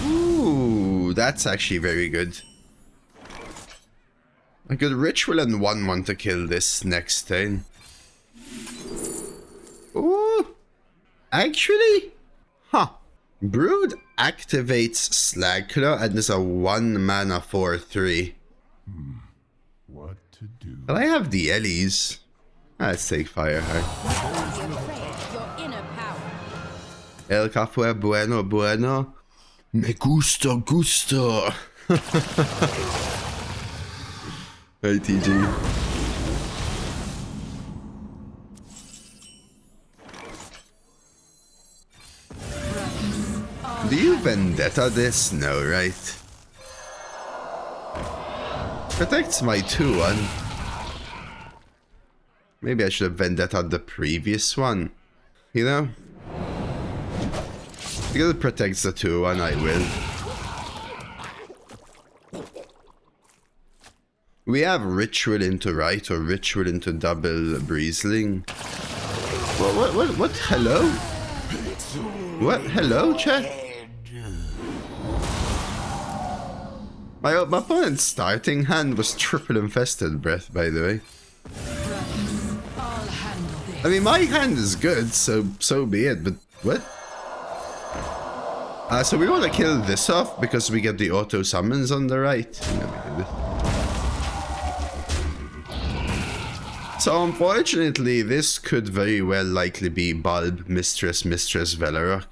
Ooh, that's actually very good. I could Ritual and 1-1 to kill this next turn. Ooh. Actually? Huh. Brood activates Slagclaw and is a 1-mana 4/3. What to do? But I have the Ellies. Let's take Fireheart. Your inner power. El Café bueno bueno. Me gusta gusto. Hey TG. Do you Vendetta this? No, right? Protects my 2-1. Maybe I should have Vendetta the previous one. You know? Because it protects the 2-1, I will. We have Ritual into Right or Ritual into double Breezling. What? Hello? What? Hello, chat? My opponent's starting hand was triple infested breath, by the way. I mean, my hand is good, so be it, but what? So we want to kill this off because we get the auto summons on the right. So unfortunately, this could very well likely be Bulb, Mistress, Velarok.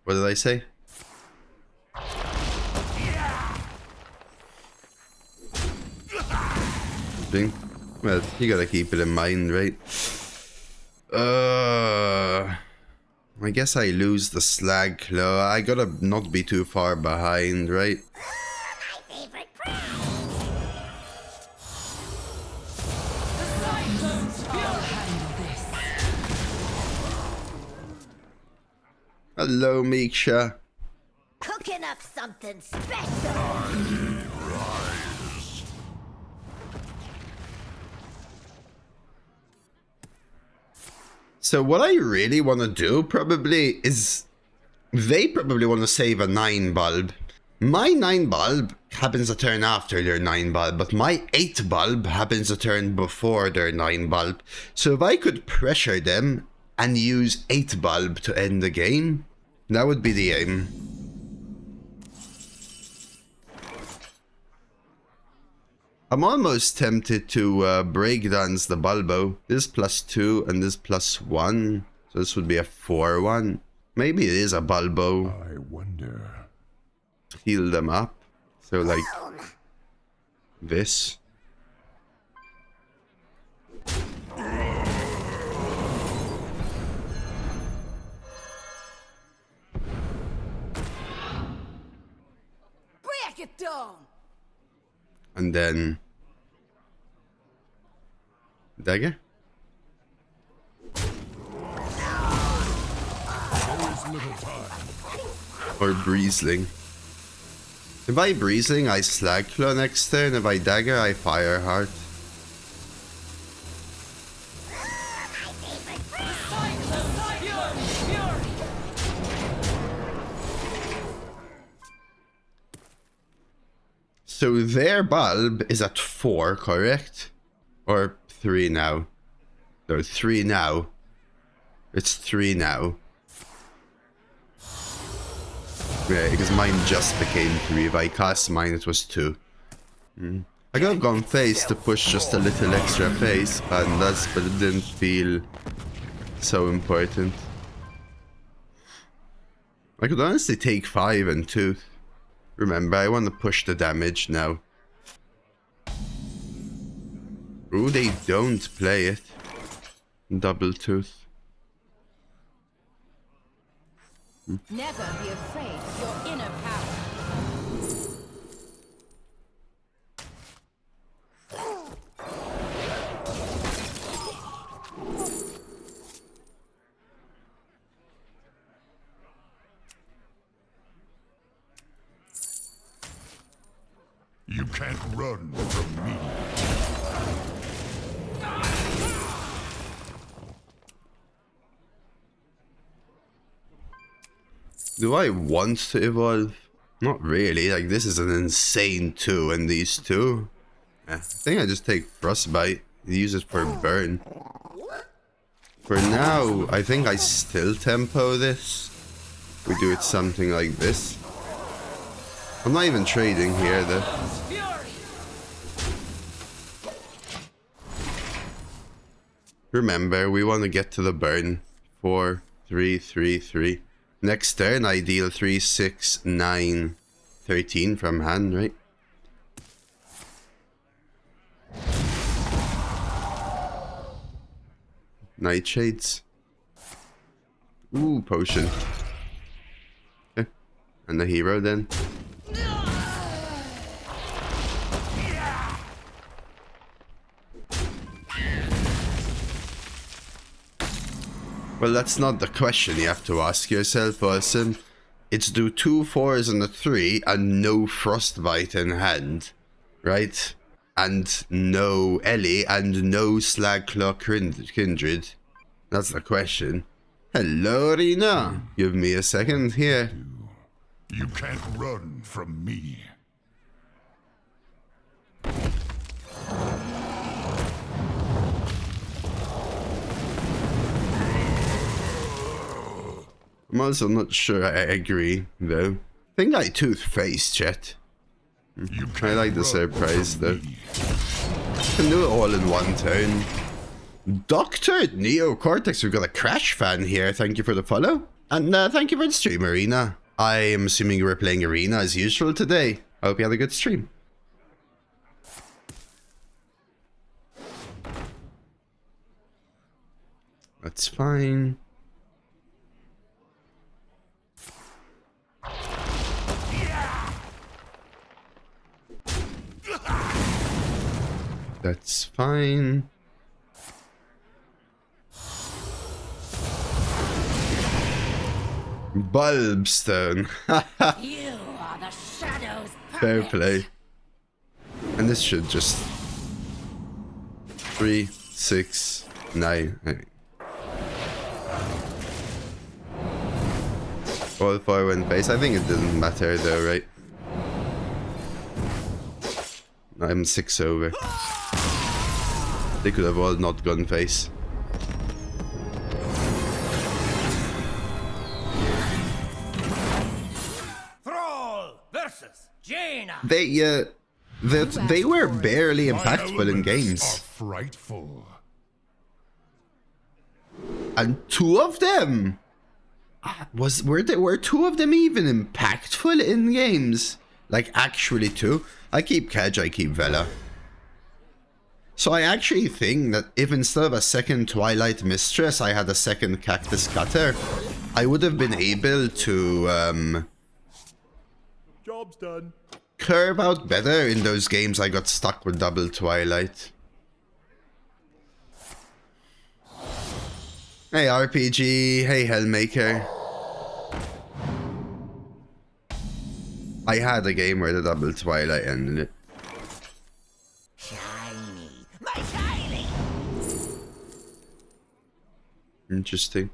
What did I say? Well, you gotta keep it in mind, right? I guess I lose the Slagclaw. I gotta not be too far behind, right? Hello, Meeksha. Cooking up something special. So what I really want to do probably is... They probably want to save a 9 bulb. My 9 bulb happens a turn after their 9 bulb, but my 8 bulb happens a turn before their 9 bulb. So if I could pressure them and use 8 bulb to end the game, that would be the aim. I'm almost tempted to breakdance the Bulbo. This +2 and this +1. So this would be a 4-1. Maybe it is a Bulbo. I wonder. Heal them up. So like this. Break it down. And then dagger. Or Breezling. If I Breezling, I Slagclaw next turn. If I dagger, I Fireheart. So their bulb is at 4, correct? Or 3 now? No, 3 now. It's 3 now. Yeah, because mine just became 3. If I cast mine, it was 2. I could have gone face to push just a little extra face, and but it didn't feel so important. I could honestly take 5 and 2. Remember, I want to push the damage now. Ooh, they don't play it. Double tooth. Never be afraid of your inner power. You can't run from me. Do I want to evolve? Not really. Like, this is an insane 2 and these 2. I think I just take Frostbite. Use it for burn. For now, I think I still tempo this. We do it something like this. I'm not even trading here though. Remember, we want to get to the burn. 4, 3, 3, 3. Next turn, I deal 3, 6, 9, 13 from hand, right? Nightshades. Ooh, potion. Okay. And the hero then. Well, that's not the question you have to ask yourself, person. It's do 2 4s and a 3 and no Frostbite in hand, right? And no Ellie and no Slagclaw Kindred. That's the question. Hello, Rina. Give me a second here. You can't run from me. I'm also not sure I agree, though. I think I toothface, chat. I like the surprise, though. Can do it all in one turn. Dr. Neocortex, we've got a Crash fan here. Thank you for the follow. And thank you for the stream, Arena. I am assuming you were playing Arena as usual today. I hope you had a good stream. That's fine. That's fine. Bulbstone. You are the shadow's Fair puppet. play. And this should just 3, 6, 9. All 4 went base. I think it didn't matter though, right? I'm 6 over. They could have all not gone face. Thrall versus Jaina. They were barely impactful in games. Are frightful. And 2 of them were 2 of them even impactful in games? Like actually 2? I keep Kedge, I keep Vela. So I actually think that if instead of a second Twilight Mistress I had a second Cactus Cutter, I would have been able to Job's done. curve out better in those games I got stuck with double Twilight. Hey RPG, hey Hellmaker. I had a game where the double Twilight ended it. Shiny. My shiny. Interesting.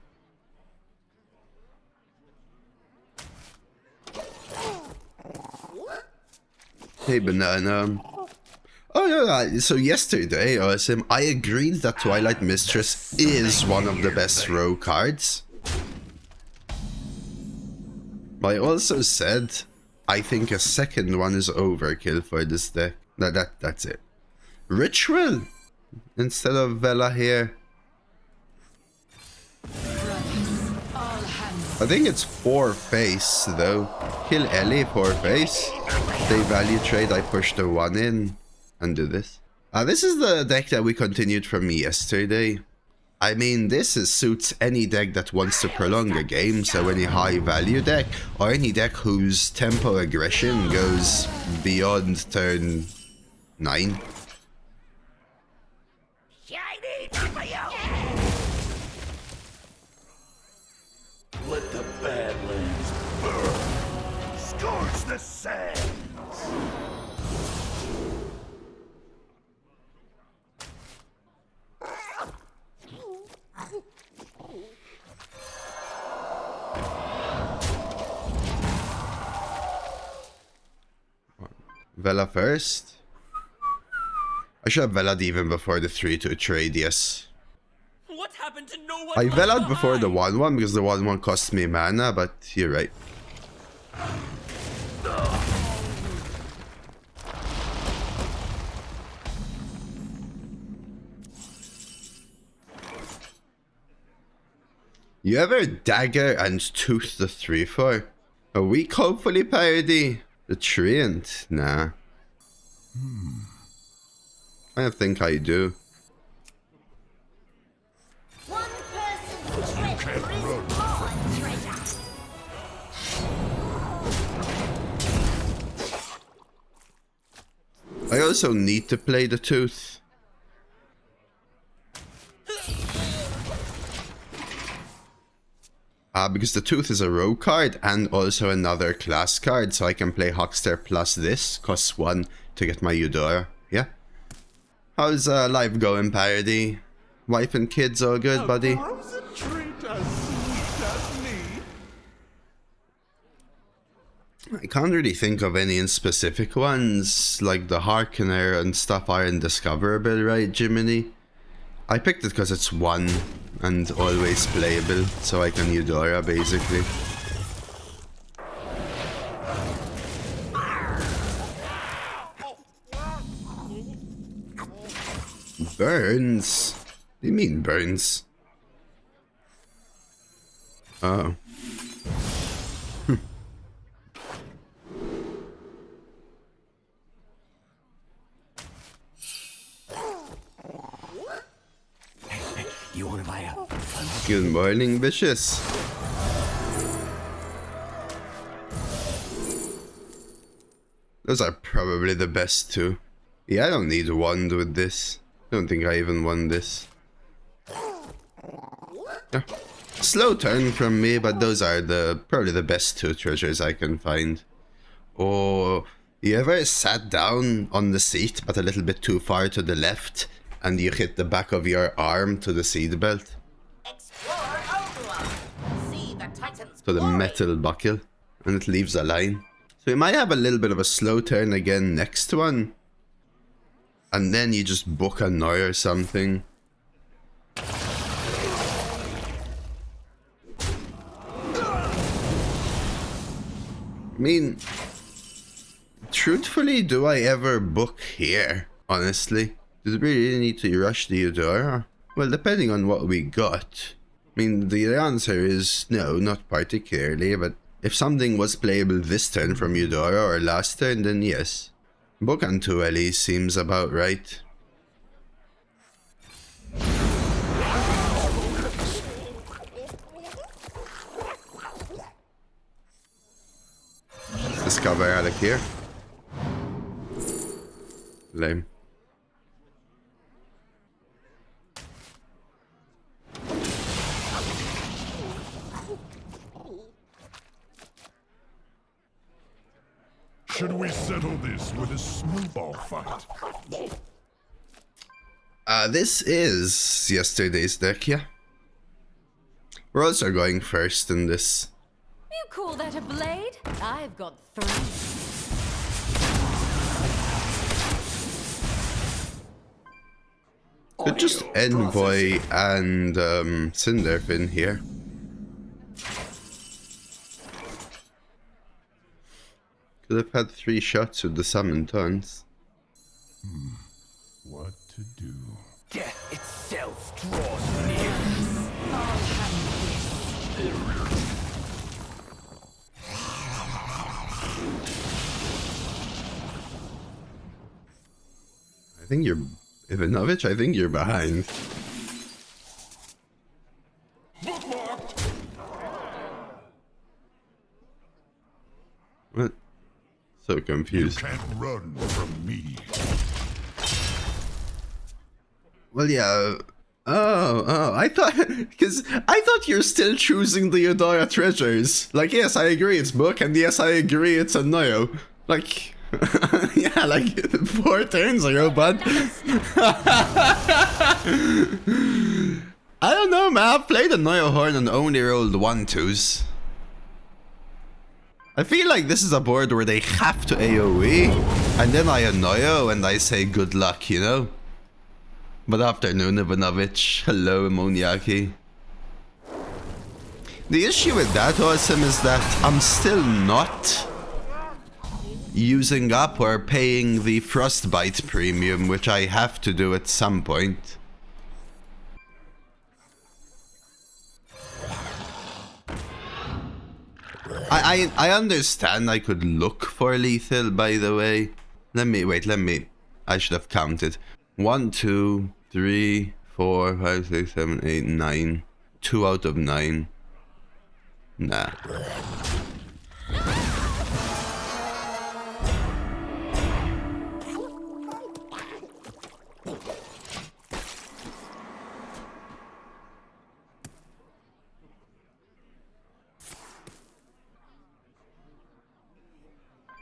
Hey, Banana. Oh, yeah, so yesterday, Awesome, I agreed that Twilight Mistress is one of the best row cards. But I also said, I think a second one is overkill for this deck. That's it. Ritual! Instead of Vela here. I think it's 4 face though. Kill Ellie 4 face. They value trade, I push the 1 in and do this. This is the deck that we continued from yesterday. I mean, this suits any deck that wants to prolong a game, so any high value deck or any deck whose tempo aggression goes beyond turn 9. Let the Badlands burn. Scorch the sands. Vela first. I should have Vela'd even before the 3-2 trade, yes. What happened to no one? I Vela'd before the 1-1 because the 1-1 cost me mana, but you're right. You ever dagger and tooth the 3-4? A weak hopefully parody? The Treant? Nah. I think I do. One person's treasure is more treasure. I also need to play the tooth. Because the tooth is a row card and also another class card, so I can play Huckster plus this, costs 1 to get my Eudora. Yeah. How's life going, Parody? Wife and kids all good, buddy? How's a treat as sweet as me? I can't really think of any in specific ones, like the Harkener and stuff are undiscoverable, right, Jiminy? I picked it because it's 1 and always playable, so I can Eudora basically. Burns? What do you mean burns? Oh. You want to buy a... Good morning, Vicious. Those are probably the best two. Yeah, I don't need wand with this. I don't think I even won this. Yeah. Slow turn from me, but those are probably the best 2 treasures I can find. Oh, you ever sat down on the seat but a little bit too far to the left and you hit the back of your arm to the seat belt? To the metal buckle, and it leaves a line. So you might have a little bit of a slow turn again next one. And then you just book a Noy or something. I mean, truthfully, do I ever book here? Honestly, did we really need to rush the Eudora? Well, depending on what we got. I mean, the answer is no, not particularly, but if something was playable this turn from Eudora or last turn, then yes. Book on 2 at least seems about right. Let's discover Alec here. Lame. Should we settle this with a snowball fight? This is yesterday's deck, yeah. We're also going first in this. You call that a blade? I've got 3. Could just Envoy and Cinderfin here. Could have had 3 shots with the summon tons. What to do? Death itself draws near. I think you're... Ivanovich, I think you're behind. What? So confused. You can't run from me. Well, yeah. Oh, I thought... Because I thought you're still choosing the Yodaya treasures. Like, yes, I agree it's Book, and yes, I agree it's a Noyo. Like... yeah, like 4 turns ago, bud. I don't know, man. I've played a Noyo Horn and only rolled 1-2s. I feel like this is a board where they have to AoE, and then I Noyo and I say good luck, you know? But afternoon, Ivanovich. Hello, Moniaki. The issue with that, Awesome, is that I'm still not using up or paying the Frostbite premium, which I have to do at some point. I understand I could look for lethal, by the way. Let me... I should have counted. 1, 2, 3, 4, 5, 6, 7, 8, 9. 2 out of 9. Nah.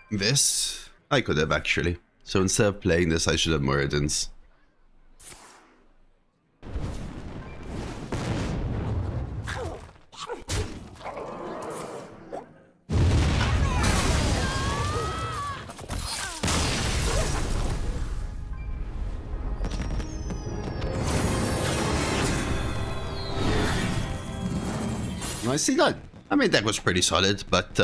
This, I could have actually. So instead of playing this, I should have Muradins. I see that. I mean, that was pretty solid, but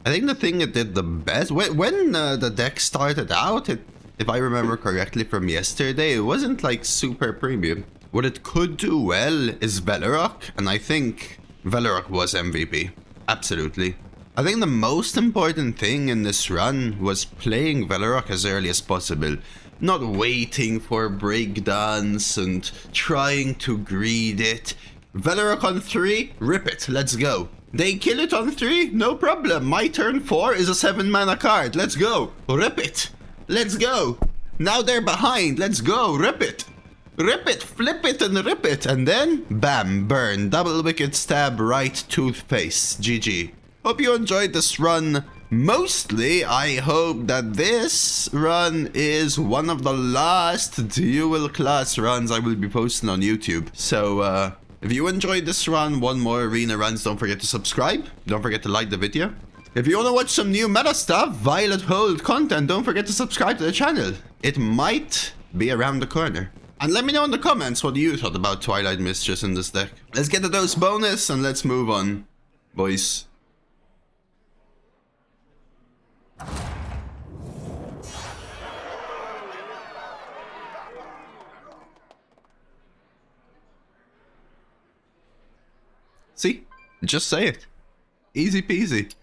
I think the thing it did the best when the deck started out, if I remember correctly from yesterday, it wasn't like super premium. What it could do well is Velarok, and I think Velarok was MVP. Absolutely. I think the most important thing in this run was playing Velarok as early as possible. Not waiting for breakdowns and trying to greed it. Velarok on 3, rip it, let's go. They kill it on 3, no problem. My turn 4 is a 7 mana card, let's go. Rip it, let's go. Now they're behind, let's go, rip it. Rip it, flip it and rip it. And then, bam, burn, double wicked stab, right tooth face, GG. Hope you enjoyed this run. Mostly, I hope that this run is one of the last dual class runs I will be posting on YouTube. So, if you enjoyed this run, one more arena runs, don't forget to subscribe. Don't forget to like the video. If you want to watch some new meta stuff, Violet Hold content, don't forget to subscribe to the channel. It might be around the corner. And let me know in the comments what you thought about Twilight Mistress in this deck. Let's get the dose bonus and let's move on, boys. See? Just say it. Easy peasy.